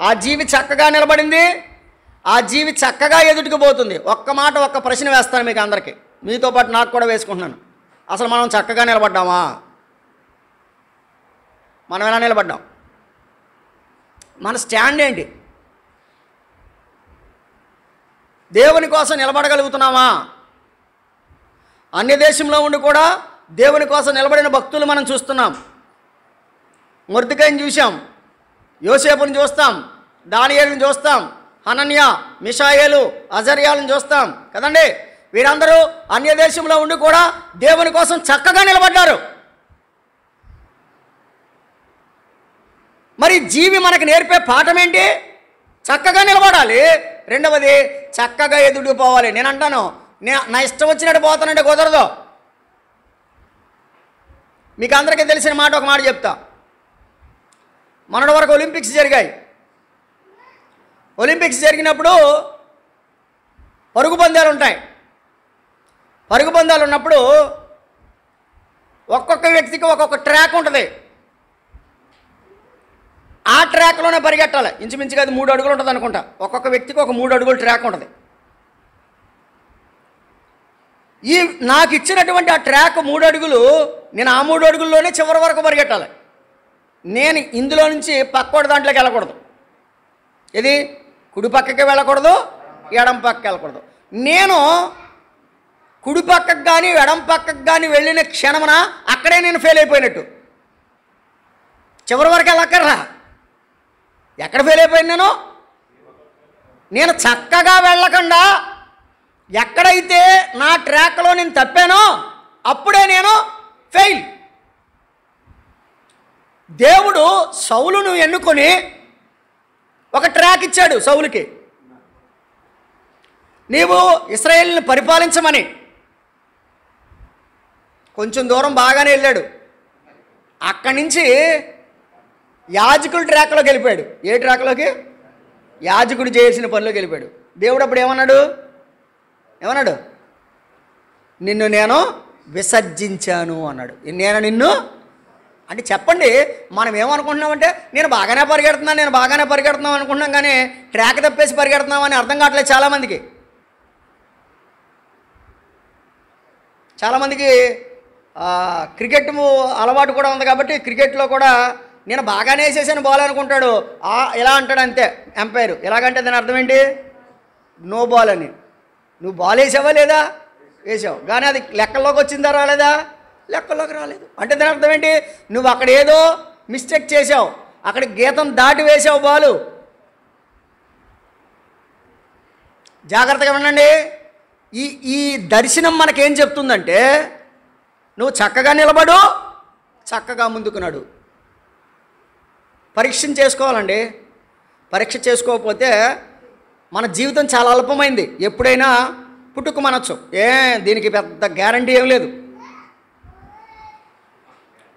ఆ జీవి చక్కగా నిలబడింది, ఆ జీవి చక్కగా ఎదుటికి పోతుంది. ఒక్క ప్రశ్న వేస్తాను మీకు అందరికీ, మీతో పాటు నాకు కూడా వేసుకుంటున్నాను. అసలు మనం చక్కగా నిలబడ్డామా? మనం ఎలా నిలబడ్డాం? మన స్టాండ్ ఏంటి? దేవుని కోసం నిలబడగలుగుతున్నామా? అన్య దేశంలో ఉండి కూడా దేవుని కోసం నిలబడిన భక్తులు మనం చూస్తున్నాం. మొర్దెకైని చూసాం, యోసేపుని చూస్తాం, దానియేలుని చూస్తాం, హనన్య, మిషాయేలు, అజర్యాలను చూస్తాం కదండి. వీరందరూ అన్య దేశంలో ఉండి కూడా దేవుని కోసం చక్కగా నిలబడ్డారు. మరి జీవి మనకు నేర్పే పాఠం ఏంటి? చక్కగా నిలబడాలి. రెండవది చక్కగా ఎదుటికి పోవాలి. నేను అంటాను, నా ఇష్టం వచ్చినట్టు పోతానంటే కుదరదు. మీకు అందరికీ తెలిసిన మాట, ఒక మాట చెప్తా. మొన్నటి వరకు ఒలింపిక్స్ జరిగాయి. ఒలింపిక్స్ జరిగినప్పుడు పరుగు పందాలు ఉంటాయి. పరుగు పందాలు ఉన్నప్పుడు ఒక్కొక్క వ్యక్తికి ఒక్కొక్క ట్రాక్ ఉంటుంది. ఆ ట్రాక్లోనే పరిగెట్టాలి. ఇంచుమించుగా అది 3 అడుగులు ఉంటుంది అనుకుంటా. ఒక్కొక్క వ్యక్తికి ఒక 3 అడుగుల ట్రాక్ ఉంటుంది. నాకు ఇచ్చినటువంటి ఆ ట్రాక్ 3 అడుగులు, నేను ఆ 3 అడుగుల్లోనే చివరి వరకు పరిగెట్టాలి. నేను ఇందులో నుంచి పక్కోటి దాంట్లోకి వెళ్ళకూడదు. ఇది కుడి పక్కకి వెళ్ళకూడదు, ఎడం పక్కకి వెళ్ళకూడదు. నేను కుడి పక్కకు కానీ ఎడం పక్కకు కానీ వెళ్ళిన క్షణమున అక్కడే నేను ఫెయిల్ అయిపోయినట్టు. చివరి వరకు వెళ్ళక్కర్రా. ఎక్కడ ఫెయిల్ అయిపోయాను నేను చక్కగా వెళ్ళకుండా ఎక్కడైతే నా ట్రాక్లో నేను తప్పానో అప్పుడే నేను ఫెయిల్. దేవుడు సౌలును ఎన్నుకొని ఒక ట్రాక్ ఇచ్చాడు సౌలుకి. నీవు ఇశ్రాయేలుని పరిపాలించమని. కొంచెం దూరం బాగానే వెళ్ళాడు. అక్కడి నుంచి యాజకుల ట్రాక్లోకి వెళ్ళిపోయాడు. ఏ ట్రాక్లోకి? యాజకుడు చేసిన పనిలోకి వెళ్ళిపోయాడు. దేవుడు అప్పుడు ఏమన్నాడు? నిన్ను నేను విసర్జించాను అన్నాడు. నేను నిన్ను అంటే చెప్పండి, మనం ఏమనుకుంటున్నామంటే నేను బాగానే పరిగెడుతున్నాం అనుకుంటున్నాం, కానీ ట్రాక్ తప్పేసి పరిగెడుతున్నామని అర్థం కావట్లేదు చాలామందికి. చాలామందికి క్రికెట్ అలవాటు కూడా ఉంది కాబట్టి క్రికెట్లో కూడా నేను బాగానే వేసేసాను బాల్ అనుకుంటాడు. ఇలా అంటాడు అంతే ఎంపైర్. ఎలాగంటే దాని అర్థం ఏంటి? నో బాల్ అని. నువ్వు బాల్ వేసావా లేదా? వేసావు, కానీ అది లెక్కల్లోకి వచ్చిందా రాలేదా? లెక్కల్లోకి రాలేదు. అంటే దాని అర్థం ఏంటి? నువ్వు అక్కడ ఏదో మిస్టేక్ చేసావు, అక్కడ గీతం దాటి వేసావు బాలు. జాగ్రత్తగా వినండి. ఈ దర్శనం మనకేం చెప్తుందంటే నువ్వు చక్కగా నిలబడు, చక్కగా ముందుకు నడు. పరీక్ష చేసుకోవాలండి. పరీక్ష చేసుకోకపోతే మన జీవితం చాలా అల్పమైంది. ఎప్పుడైనా పుట్టుకుమనొచ్చు. దీనికి పెద్ద గ్యారంటీ ఏం లేదు.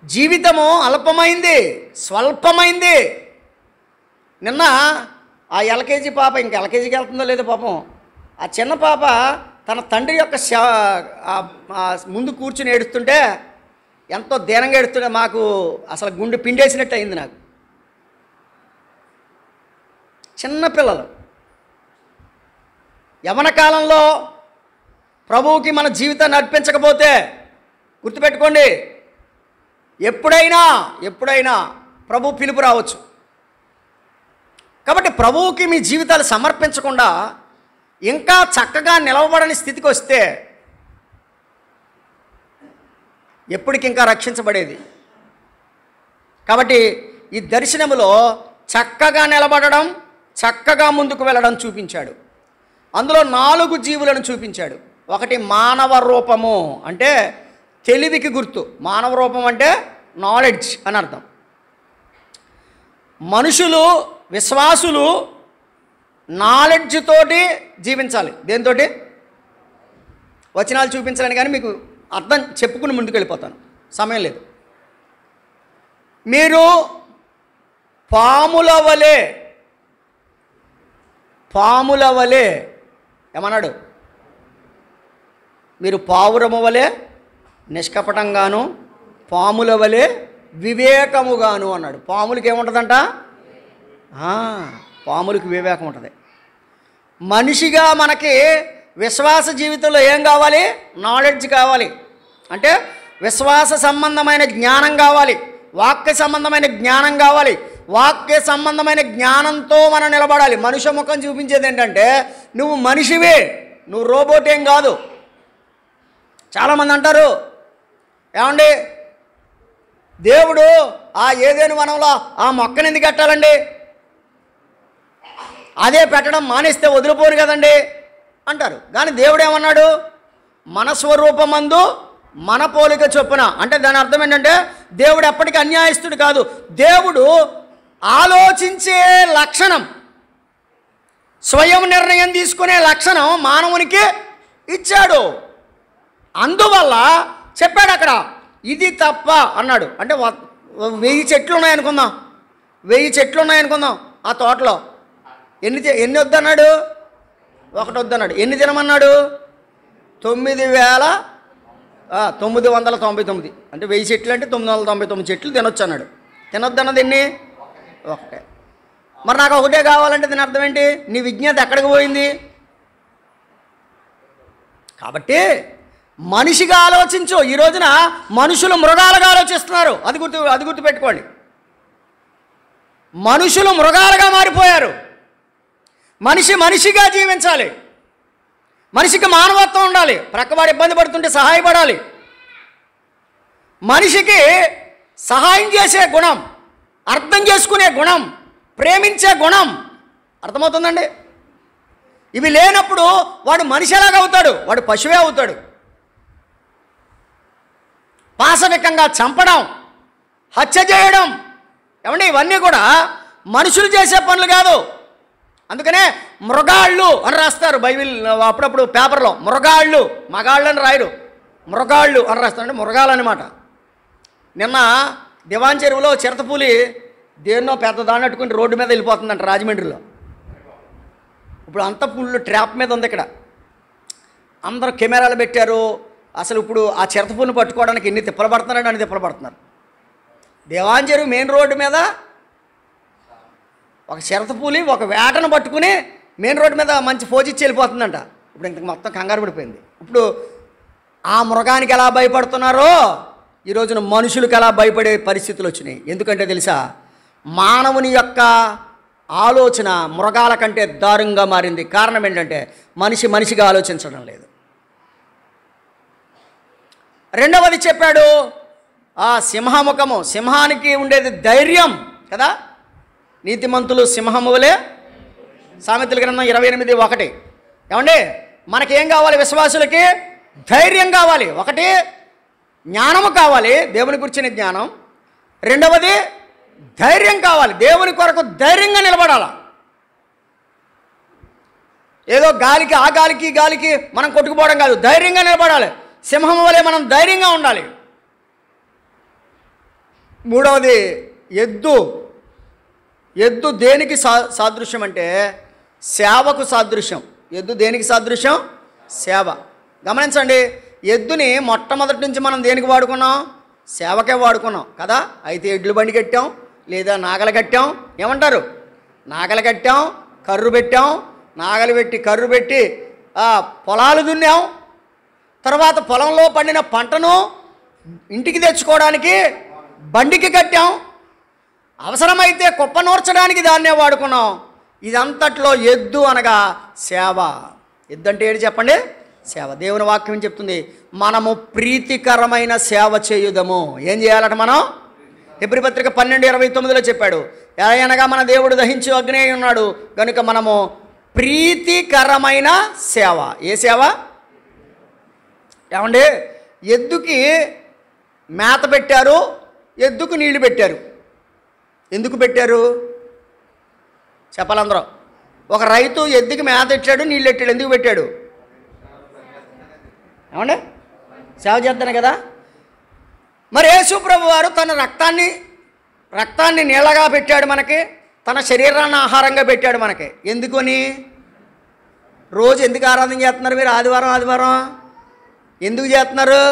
జీవితము అల్పమైంది, స్వల్పమైంది. నిన్న ఆ ఎల్కేజీ పాప, ఇంక ఎల్కేజీకి వెళ్తుందో లేదో పాపం, ఆ చిన్న పాప తన తండ్రి యొక్క ముందు కూర్చుని ఏడుస్తుంటే ఎంతో దీనంగా ఏడుస్తుంటే మాకు అసలు గుండె పిండేసినట్టు అయింది నాకు. చిన్నపిల్లలు యవ్వన కాలంలో ప్రభువుకి మన జీవితాన్ని అర్పించకపోతే గుర్తుపెట్టుకోండి, ఎప్పుడైనా ప్రభు పిలుపు రావచ్చు. కాబట్టి ప్రభువుకి మీ జీవితాలు సమర్పించకుండా ఇంకా చక్కగా నిలవబడని స్థితికి వస్తే ఎప్పటికింకా రక్షించబడేది. కాబట్టి ఈ దర్శనములో చక్కగా నిలబడడం, చక్కగా ముందుకు వెళ్ళడం చూపించాడు. అందులో 4 జీవులను చూపించాడు. ఒకటి మానవ రూపము, అంటే తెలివికి గుర్తు. మానవ రూపం అంటే నాలెడ్జ్ అని అర్థం. మనుషులు, విశ్వాసులు నాలెడ్జ్ తోటి జీవించాలి. దేంతోటి? వచనాలు చూపించాలని, కానీ మీకు అర్థం చెప్పుకుని ముందుకు వెళ్ళిపోతాను, సమయం లేదు. మీరు పాముల వలె ఏమన్నాడు? మీరు పావురము వలె నిష్కపటంగాను, పాముల వలె వివేకముగాను అన్నాడు. పాములకి ఏముంటుందంట? పాములకి వివేకం ఉంటుంది. మనిషిగా మనకి విశ్వాస జీవితంలో ఏం కావాలి? నాలెడ్జ్ కావాలి. అంటే విశ్వాస సంబంధమైన జ్ఞానం కావాలి, వాక్య సంబంధమైన జ్ఞానం కావాలి. వాక్య సంబంధమైన జ్ఞానంతో మనం నిలబడాలి. మనుష్య ముఖం చూపించేది ఏంటంటే నువ్వు మనిషివే, నువ్వు రోబోట్ ఏం కాదు. చాలామంది అంటారు, ఏమండి దేవుడు ఆ ఏదేను వనంలో ఆ మొక్కని ఎందుకు కట్టాలండి? అదే పెట్టడం మానేస్తే వదిలిపోరు కదండి అంటారు. కానీ దేవుడు ఏమన్నాడు? మన స్వరూపమందు మన పోలిక చొప్పున. అంటే దాని అర్థం ఏంటంటే దేవుడు ఎప్పటికీ అన్యాయస్తుడు కాదు. దేవుడు ఆలోచించే లక్షణం, స్వయం నిర్ణయం తీసుకునే లక్షణం మానవునికి ఇచ్చాడు. అందువల్ల చెప్పాడు అక్కడ, ఇది తప్ప అన్నాడు. అంటే 1000 చెట్లు ఉన్నాయనుకుందాం, 1000 చెట్లు ఉన్నాయనుకుందాం. ఆ తోటలో ఎన్ని వద్దన్నాడు? 1 వద్దన్నాడు. ఎన్ని తినమన్నాడు? 9999. అంటే 1000 చెట్లు అంటే 999 చెట్లు తినొచ్చు అన్నాడు. తినొద్దన్నది ఎన్ని? 1. మరి నాకు 1 కావాలంటే దీని అర్థం ఏంటి? నీ విజ్ఞత ఎక్కడికి పోయింది? కాబట్టి మనిషిగా ఆలోచించు. ఈ రోజున మనుషులు మృగాలుగా ఆలోచిస్తున్నారు. అది గుర్తుపెట్టుకోండి. మనుషులు మృగాలుగా మారిపోయారు. మనిషిగా జీవించాలి. మనిషికి మానవత్వం ఉండాలి, ప్రక్కవాడు ఇబ్బంది పడుతుంటే సహాయపడాలి. మనిషికి సహాయం చేసే గుణం, అర్థం చేసుకునే గుణం, ప్రేమించే గుణం. అర్థమవుతుందండి? ఇవి లేనప్పుడు వాడు మనిషి ఎలాగా అవుతాడు? వాడు పశువే అవుతాడు. పాశవికంగా చంపడం, హత్య చేయడం, ఏమండి ఇవన్నీ కూడా మనుషులు చేసే పనులు కాదు. అందుకనే మృగాళ్ళు అని రాస్తారు బైబిల్, అప్పుడప్పుడు పేపర్లో మృగాళ్ళు, మగాళ్ళు అని రాయరు, మృగాళ్ళు అని రాస్తారు, అంటే మృగాలు అనమాట. నిన్న దివాన్ చెరువులో చిరతపూలి దేన్నో పెద్ద దాన్ని అట్టుకుని రోడ్డు మీద వెళ్ళిపోతుందంట రాజమండ్రిలో. ఇప్పుడు అంత పుల్లు ట్రాప్ మీద ఉంది. ఇక్కడ అందరూ కెమెరాలు పెట్టారు. అసలు ఇప్పుడు ఆ చిరతపూలిని పట్టుకోవడానికి ఎన్ని తిప్పలు పడుతున్నారని అన్ని తిప్పలు పడుతున్నారు. దివాన్ చెరువు మెయిన్ రోడ్డు మీద ఒక చిరతపూలి ఒక వేటను పట్టుకుని మెయిన్ రోడ్డు మీద మంచి ఫోజిచ్చి వెళ్ళిపోతుందంట. ఇప్పుడు ఇంత మొత్తం కంగారు పడిపోయింది. ఇప్పుడు ఆ మృగానికి ఎలా భయపడుతున్నారో ఈ రోజున మనుషులకు ఎలా భయపడే పరిస్థితులు వచ్చినాయి. ఎందుకంటే తెలుసా, మానవుని యొక్క ఆలోచన మృగాల కంటే దారుణంగా మారింది. కారణం ఏంటంటే మనిషిగా ఆలోచించడం లేదు. రెండవది చెప్పాడు, ఆ సింహముఖము, సింహానికి ఉండేది ధైర్యం కదా. నీతిమంతులు సింహము వలె, సామెతల గ్రంథం 28:1. ఏమండి మనకేం కావాలి? విశ్వాసులకి ధైర్యం కావాలి. ఒకటి జ్ఞానము కావాలి, దేవుని గురించిన జ్ఞానం. రెండవది ధైర్యం కావాలి, దేవుని కొరకు ధైర్యంగా నిలబడాల. ఏదో గాలికి ఆ గాలికి ఈ గాలికి మనం కొట్టుకుపోవడం కాదు, ధైర్యంగా నిలబడాలి. సింహం వలె మనం ధైర్యంగా ఉండాలి. మూడవది ఎద్దు దేనికి సాదృశ్యం అంటే సేవకు సాదృశ్యం. ఎద్దు దేనికి సాదృశ్యం? సేవ. గమనించండి, ఎద్దుని మొట్టమొదటి నుంచి మనం దేనికి వాడుకున్నాం? సేవకే వాడుకున్నాం కదా. అయితే ఎడ్లు బండి కట్టాం, లేదా నాగలు కట్టాం, ఏమంటారు? నాగలు కట్టాం, కర్రు పెట్టాం, నాగలు పెట్టి కర్రు పెట్టి పొలాలు దున్నాం. తర్వాత పొలంలో పండిన పంటను ఇంటికి తెచ్చుకోవడానికి బండికి కట్టాం. అవసరమైతే కుప్ప నూర్చడానికి దాన్నే వాడుకున్నాం. ఇదంతట్లో ఎద్దు అనగా సేవ. ఎద్దు అంటే ఏంటి చెప్పండి? సేవ. దేవుని వాక్యం చెప్తుంది, మనము ప్రీతికరమైన సేవ చేయుదము. ఏం చేయాలట మనం? హెబ్రీ పత్రిక 12:29 చెప్పాడు, అనగా మన దేవుడు దహించు అగ్ని అయి ఉన్నాడు కనుక మనము ప్రీతికరమైన సేవ. ఏ సేవ? ఏమండి ఎద్దుకి మేత పెట్టారు, ఎద్దుకు నీళ్లు పెట్టారు. ఎందుకు పెట్టారు చెప్పాలందరూ? ఒక రైతు ఎద్దుకి మేత పెట్టాడు, నీళ్ళు పెట్టాడు. ఎందుకు పెట్టాడు? ఏమండి సేవ చేద్దాను కదా. మరి యేసు ప్రభు వారు తన రక్తాన్ని నీళ్ళగా పెట్టాడు మనకి, తన శరీరాన్ని ఆహారంగా పెట్టాడు మనకి. ఎందుకని? రోజు ఎందుకు ఆరాధన చేస్తున్నారు మీరు? ఆదివారం ఎందుకు చేస్తున్నారు?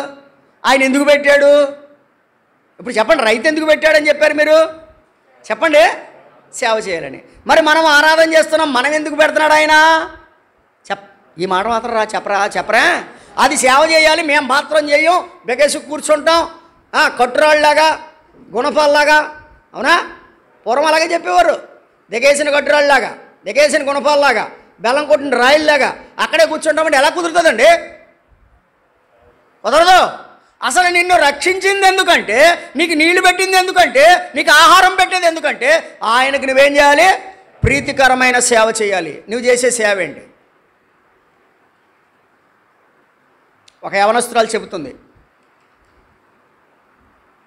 ఆయన ఎందుకు పెట్టాడు? ఇప్పుడు చెప్పండి, రైతు ఎందుకు పెట్టాడని చెప్పారు మీరు? చెప్పండి, సేవ చేయాలని. మరి మనం ఆరాధన చేస్తున్నాం, మనం ఎందుకు పెడుతున్నాడు ఆయన? ఈ మాట మాత్రం చెప్పరా? అది సేవ చేయాలి, మేము మాత్రం చేయం, బెగేసి కూర్చుంటాం కట్టురాళ్ళలాగా, గుణపాల్లాగా. అవునా? పూర్వం అలాగే చెప్పేవారు, దిగేసిన కట్టురాళ్ళలాగా, దిగేసిన గుణపాల్లాగా, బెల్లం కొట్టిన రాయిల్లాగా అక్కడే కూర్చుంటామంటే ఎలా కుదురుతుందండి? కుదరదు. అసలు నిన్ను రక్షించింది ఎందుకంటే, నీకు నీళ్లు పెట్టింది ఎందుకంటే, నీకు ఆహారం పెట్టేది ఎందుకంటే, ఆయనకు నువ్వేం చేయాలి? ప్రీతికరమైన సేవ చేయాలి. నువ్వు చేసే సేవ ఏంటి? ఒక యవనస్తురాలు చెబుతుంది,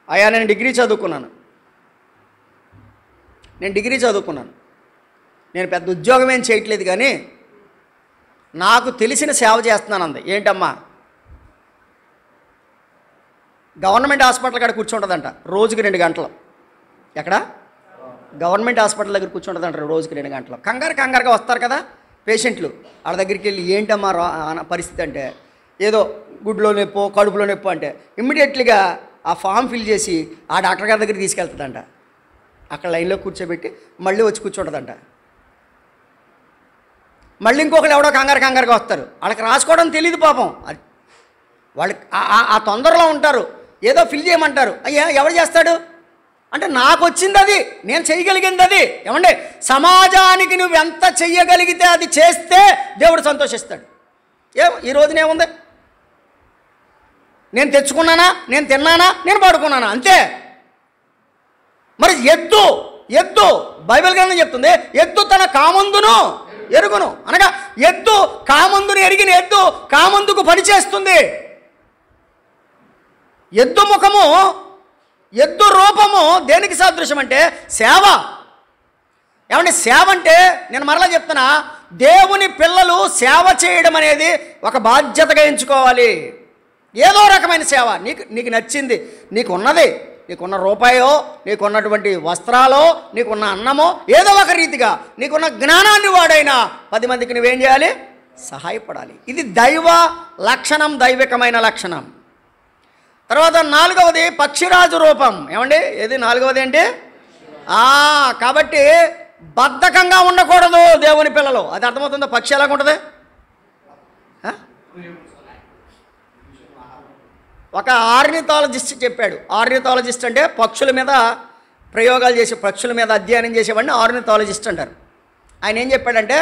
అయ్యా నేను డిగ్రీ చదువుకున్నాను, నేను పెద్ద ఉద్యోగం ఏం చేయట్లేదు, కానీ నాకు తెలిసిన సేవ చేస్తున్నాను అంది. ఏంటమ్మా? గవర్నమెంట్ హాస్పిటల్ కాడ కూర్చుంటుందంట రోజుకి 2 గంటలు. ఎక్కడ? గవర్నమెంట్ హాస్పిటల్ దగ్గర కూర్చుంటుందంట రోజుకి 2 గంటలు. కంగారుగా వస్తారు కదా పేషెంట్లు, వాళ్ళ దగ్గరికి వెళ్ళి ఏంటమ్మా పరిస్థితి అంటే, ఏదో గుడ్లో నొప్పో కడుపులో నొప్పో అంటే ఇమ్మీడియట్లీగా ఆ ఫామ్ ఫిల్ చేసి ఆ డాక్టర్ గారి దగ్గరికి తీసుకెళ్తుందంట. అక్కడ లైన్లో కూర్చోబెట్టి మళ్ళీ వచ్చి కూర్చుంటుందంట. మళ్ళీ ఇంకొకరు ఎవడో కంగారుగా వస్తారు, వాళ్ళకి రాసుకోవడం తెలియదు పాపం. వాళ్ళకి ఆ తొందరలో ఉంటారు, ఏదో ఫిల్ చేయమంటారు. అయ్యా ఎవరు చేస్తాడు అంటే, నాకు వచ్చింది అది, నేను చేయగలిగింది అది. ఏమండి సమాజానికి నువ్వు ఎంత చెయ్యగలిగితే అది చేస్తే దేవుడు సంతోషిస్తాడు. ఈ రోజునేముంది? నేను తెచ్చుకున్నానా, నేను తిన్నానా, నేను పడుకున్నానా, అంతే. మరి ఎద్దు బైబిల్ గ్రంథం చెప్తుంది, ఎద్దు తన కామందును ఎరుగును. అనగా ఎద్దు కామందును ఎరిగిన ఎద్దు కామందుకు పనిచేస్తుంది. ఎద్దు ముఖము, ఎద్దు రూపము దేనికి సాదృశ్యం అంటే సేవ. ఏమంటే సేవ అంటే, నేను మరలా చెప్తున్నా, దేవుని పిల్లలు సేవ చేయడం అనేది ఒక బాధ్యతగా ఎంచుకోవాలి. ఏదో రకమైన సేవ, నీకు నచ్చింది, నీకున్న రూపాయో, నీకున్నటువంటి వస్త్రాలో, నీకున్న అన్నమో, ఏదో ఒక రీతిగా నీకున్న జ్ఞానాన్ని వాడైనా 10 మందికి నువ్వేం చేయాలి? సహాయపడాలి. ఇది దైవ లక్షణం, దైవికమైన లక్షణం. తర్వాత 4వది పక్షిరాజు రూపం. ఏమండి, ఏది 4వది ఏంటి? కాబట్టి బద్ధకంగా ఉండకూడదు దేవుని పిల్లలు. అది అర్థమవుతుందో? పక్షి ఎలాగుంటుంది? ఒక ఆర్నిథాలజిస్ట్ చెప్పాడు. ఆర్నిథాలజిస్ట్ అంటే పక్షుల మీద ప్రయోగాలు చేసే, పక్షుల మీద అధ్యయనం చేసేవాడిని ఆర్నిథాలజిస్ట్ అంటారు. ఆయన ఏం చెప్పాడంటే,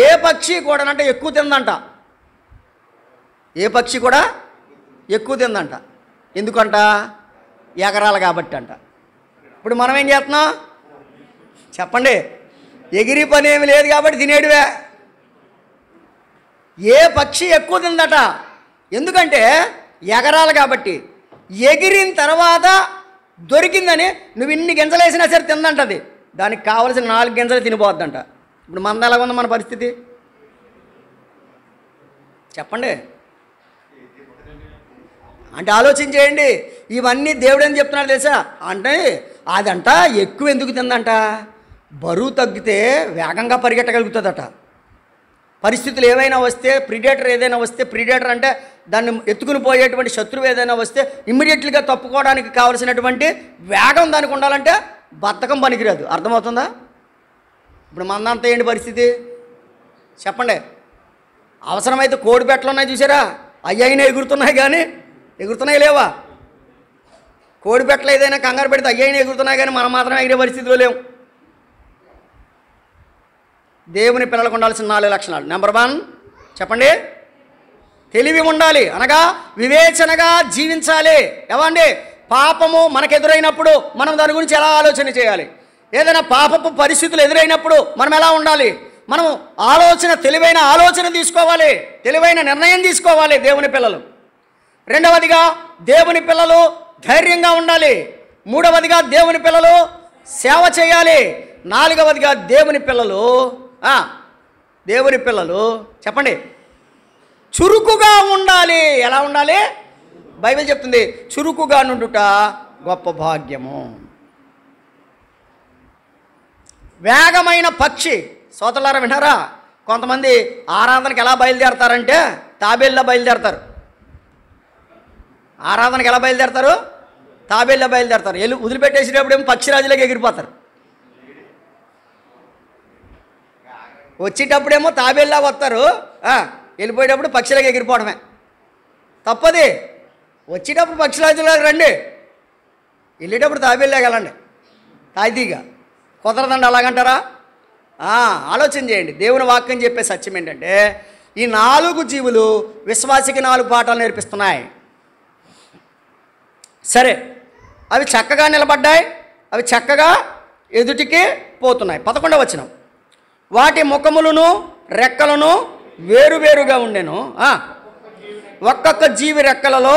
ఏ పక్షి కూడా అంటే ఎక్కువ తిందంట. ఏ పక్షి కూడా ఎక్కువ తిందంట. ఎందుకంట? ఎగరాలి కాబట్టి అంట. ఇప్పుడు మనం ఏం చేస్తున్నాం చెప్పండి? ఎగిరి పని ఏమి లేదు కాబట్టి తినేటివే. ఏ పక్షి ఎక్కువ తిందట? ఎందుకంటే ఎగరాలి కాబట్టి. ఎగిరిన తర్వాత దొరికిందని నువ్వు ఇన్ని గింజలు వేసినా సరే తిందంటది. దానికి కావలసిన 4 గింజలు తినిపోద్దంట. ఇప్పుడు మనది ఎలాగ ఉంది మన పరిస్థితి చెప్పండి? అంటే ఆలోచించేయండి. ఇవన్నీ దేవుడు ఏం చెప్తున్నాడు తెలుసా? అంటే అదంట ఎక్కువ ఎందుకు తిందంట? బరువు తగ్గితే వేగంగా పరిగెట్టగలుగుతుందట. పరిస్థితులు ఏవైనా వస్తే, ప్రిడేటర్ ఏదైనా వస్తే, ప్రిడేటర్ అంటే దాన్ని ఎత్తుకుని పోయేటువంటి శత్రువు ఏదైనా వస్తే ఇమ్మీడియట్లీగా తప్పుకోవడానికి కావలసినటువంటి వేగం దానికి ఉండాలంటే బద్ధకం పనికిరాదు. అర్థమవుతుందా? ఇప్పుడు మనంతా ఏంటి పరిస్థితి చెప్పండి? అవసరమైతే కోడి పెట్టలు ఉన్నాయి చూసారా? అయ్యైనా ఎగురుతున్నాయి, కానీ ఎగురుతున్నాయి లేవా? కోడి పెట్టలు ఏదైనా కంగారు పెడితే అయ్యైనా ఎగురుతున్నాయి, కానీ మనం మాత్రం ఎగిరే పరిస్థితిలో లేవు. దేవుని పిల్లలకు ఉండాల్సిన 4 లక్షణాలు. నెంబర్ 1 చెప్పండి, తెలివి ఉండాలి. అనగా వివేచనగా జీవించాలి. ఏమండి, పాపము మనకు ఎదురైనప్పుడు మనం దాని గురించి ఎలా ఆలోచన చేయాలి? ఏదైనా పాపపు పరిస్థితులు ఎదురైనప్పుడు మనం ఎలా ఉండాలి? మనం తెలివైన ఆలోచన తీసుకోవాలి, తెలివైన నిర్ణయం తీసుకోవాలి దేవుని పిల్లలు. 2వదిగా దేవుని పిల్లలు ధైర్యంగా ఉండాలి. 3వదిగా దేవుని పిల్లలు సేవ చేయాలి. 4వదిగా దేవుని పిల్లలు చెప్పండి చురుకుగా ఉండాలి. ఎలా ఉండాలి? బైబిల్ చెప్తుంది, చురుకుగా నుండుట గొప్ప భాగ్యము. వేగమైన పక్షి. సోదరులారా విన్నారా? కొంతమంది ఆరాధనకి ఎలా బయలుదేరతారంటే తాబేళ్ళ బయలుదేరతారు. ఆరాధనకి ఎలా బయలుదేరతారు? తాబేళ్ళ బయలుదేరతారు. వదిలిపెట్టేసేటప్పుడేమో పక్షిరాజులోకి ఎగిరిపోతారు. వచ్చేటప్పుడేమో తాబేళ్ళ వస్తారు, వెళ్ళిపోయేటప్పుడు పక్షులకు ఎగిరిపోవడమే. తప్పది. వచ్చేటప్పుడు పక్షిరాజులాగా రండి, వెళ్ళేటప్పుడు తాబేళ్ళకి వెళ్ళండి. తాయితీగా కుదరదండి అలాగంటారా? ఆలోచన చేయండి. దేవుని వాక్యం చెప్పే సత్యం ఏంటంటే, ఈ 4 జీవులు విశ్వాసికి 4 పాఠాలు నేర్పిస్తున్నాయి. సరే, అవి చక్కగా నిలబడ్డాయి, అవి చక్కగా ఎదుటికి పోతున్నాయి. 11వ వచనం, వాటి ముఖములను రెక్కలను వేరువేరుగా ఉండెను. ఒక్కొక్క జీవి రెక్కలలో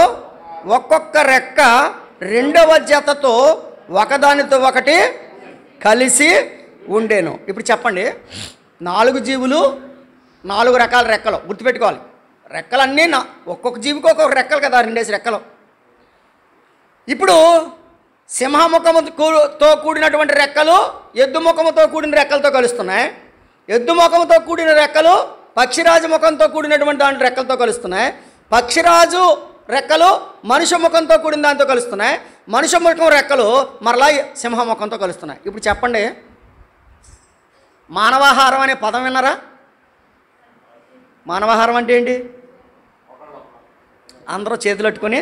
ఒక్కొక్క రెక్క 2వ జతతో ఒకదానితో ఒకటి కలిసి ఉండేను. ఇప్పుడు చెప్పండి, 4 జీవులు 4 రకాల రెక్కలు గుర్తుపెట్టుకోవాలి. రెక్కలన్నీ ఒక్కొక్క జీవికి ఒక్కొక్క రెక్కలు కదా, 2 రెక్కలు. ఇప్పుడు సింహముఖముతో కూడినటువంటి రెక్కలు ఎద్దు ముఖముతో కూడిన రెక్కలతో కలుస్తున్నాయి. ఎద్దు ముఖముతో కూడిన రెక్కలు పక్షిరాజు ముఖంతో కూడినటువంటి దాని రెక్కలతో కలుస్తున్నాయి. పక్షిరాజు రెక్కలు మనుష్య ముఖంతో కూడిన దాంతో కలుస్తున్నాయి. మనుష్య ముఖం రెక్కలు మరలా సింహముఖంతో కలుస్తున్నాయి. ఇప్పుడు చెప్పండి, మానవాహారం అనే పదం విన్నారా? మానవాహారం అంటే ఏంటి? అందరూ చేతులు పెట్టుకొని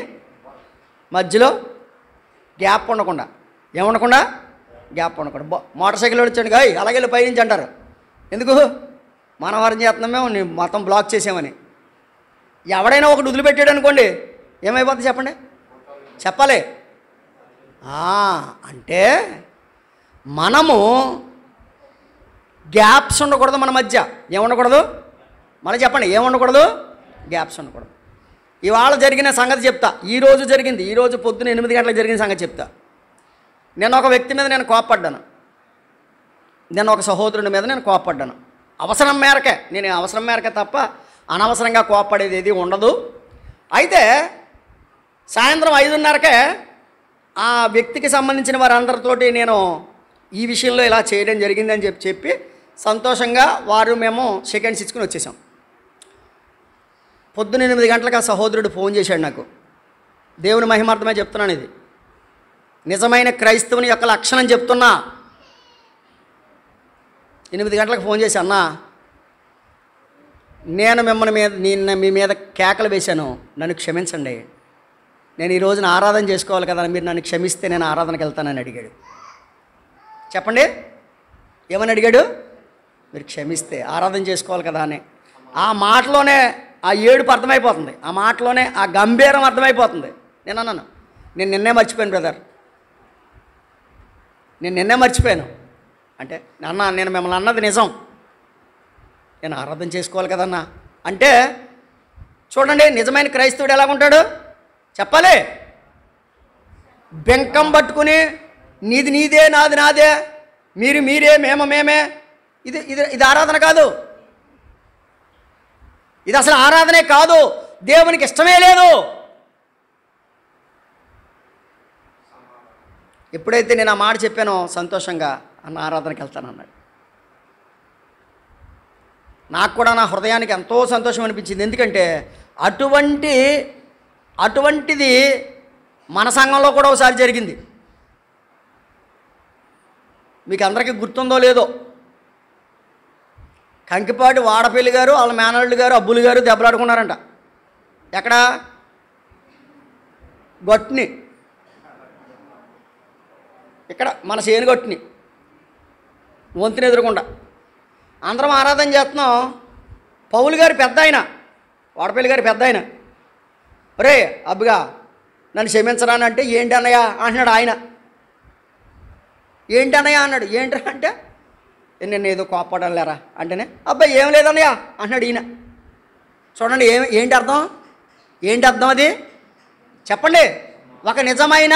మధ్యలో గ్యాప్ ఉండకుండా, ఏముండకుండా గ్యాప్ ఉండకుండా. మోటార్ సైకిల్ వచ్చాడు గా అలాగే వెళ్ళి పైనుంచి అంటారు. ఎందుకు? మానవాహారం చేస్తున్నాం మేము, మొత్తం బ్లాక్ చేసామని. ఎవడైనా ఒకటి వదిలిపెట్టాడు అనుకోండి, ఏమైపోతుంది చెప్పండి? చెప్పాలి. అంటే మనము గ్యాప్స్ ఉండకూడదు మన మధ్య. ఏముండకూడదు? మళ్ళీ చెప్పండి, ఏముండకూడదు? గ్యాప్స్ ఉండకూడదు. ఇవాళ జరిగిన సంగతి చెప్తా. ఈరోజు జరిగింది, ఈరోజు పొద్దున్న 8 గంటలకు జరిగిన సంగతి చెప్తా. నేను ఒక వ్యక్తి మీద నేను కోప్పడ్డాను. నేను ఒక సహోదరుని మీద నేను కోప్పడ్డాను. అవసరం మేరకే, నేను అవసరం మేరకే తప్ప అనవసరంగా కోప్పడేది ఏది ఉండదు. అయితే సాయంత్రం 5:30కే ఆ వ్యక్తికి సంబంధించిన వారందరితోటి నేను ఈ విషయంలో ఇలా చేయడం జరిగిందని చెప్పి సంతోషంగా మేము సెకండ్స్ ఇచ్చుకుని వచ్చేసాం. పొద్దున్న 8 గంటలకు ఆ సహోదరుడు ఫోన్ చేశాడు నాకు. దేవుని మహిమార్థమే చెప్తున్నాను, ఇది నిజమైన క్రైస్తవుని యొక్క లక్షణం చెప్తున్నా. 8 గంటలకు ఫోన్ చేసి, అన్నా నేను నిన్న మీ మీద కేకలు వేశాను, నన్ను క్షమించండి, నేను ఈ రోజున ఆరాధన చేసుకోవాలి కదా, మీరు నన్ను క్షమిస్తే నేను ఆరాధనకి వెళ్తానని అడిగాడు. చెప్పండి, ఏమని అడిగాడు? మీరు క్షమిస్తే ఆరాధన చేసుకోవాలి కదా అని. ఆ మాటలోనే ఆ ఏడుపు అర్థమైపోతుంది, ఆ మాటలోనే ఆ గంభీరం అర్థమైపోతుంది. నేను అన్నాను, నేను నిన్నే మర్చిపోయాను బ్రదర్, నేను నిన్నే మర్చిపోయాను అంటే, అన్నా నేను మిమ్మల్ని అన్నది నిజం, నేను ఆరాధన చేసుకోవాలి కదన్నా అంటే. చూడండి, నిజమైన క్రైస్తవుడు ఎలాగుంటాడు చెప్పాలి. బెంకం పట్టుకుని నీది నీదే, నాది నాదే, మీరు మీరే, మేము మేమే, ఇది ఇది ఇది ఆరాధన కాదు. ఇది అసలు ఆరాధనే కాదు, దేవునికి ఇష్టమే లేదు. ఎప్పుడైతే నేను ఆ మాట చెప్పానో సంతోషంగా అన్న ఆరాధనకి వెళ్తానన్నాడు. నాకు కూడా నా హృదయానికి ఎంతో సంతోషం అనిపించింది. ఎందుకంటే అటువంటిది మన సంఘంలో కూడా ఒకసారి జరిగింది. మీకు అందరికీ గుర్తుందో లేదో, కంకిపాటి వాడపల్లి గారు వాళ్ళ మేనల్డ్ గారు అబ్బులు గారు దెబ్బలాడుకున్నారంట. ఎక్కడ? గొట్టిని, ఇక్కడ మన చేనుగొట్టిని వంతుని ఎదురుకుండా అందరం ఆరాధన చేస్తున్నాం. పౌలు గారు పెద్ద ఆయన, వాడపల్లి గారు పెద్ద ఆయన, ఒరే అబ్బుగా నన్ను క్షమించరాని అంటే, ఏంటి అన్నయ్య అంటున్నాడు ఆయన. ఏంటి అన్నయ్య అన్నాడు. ఏంటి అంటే, నేను ఏదో కోప్పడం లేరా అంటేనే, అబ్బాయి ఏం లేదన్నయ్య అంటున్నాడు ఈయన. చూడండి, ఏంటి అర్థం? ఏంటి అర్థం అది చెప్పండి. ఒక నిజమైన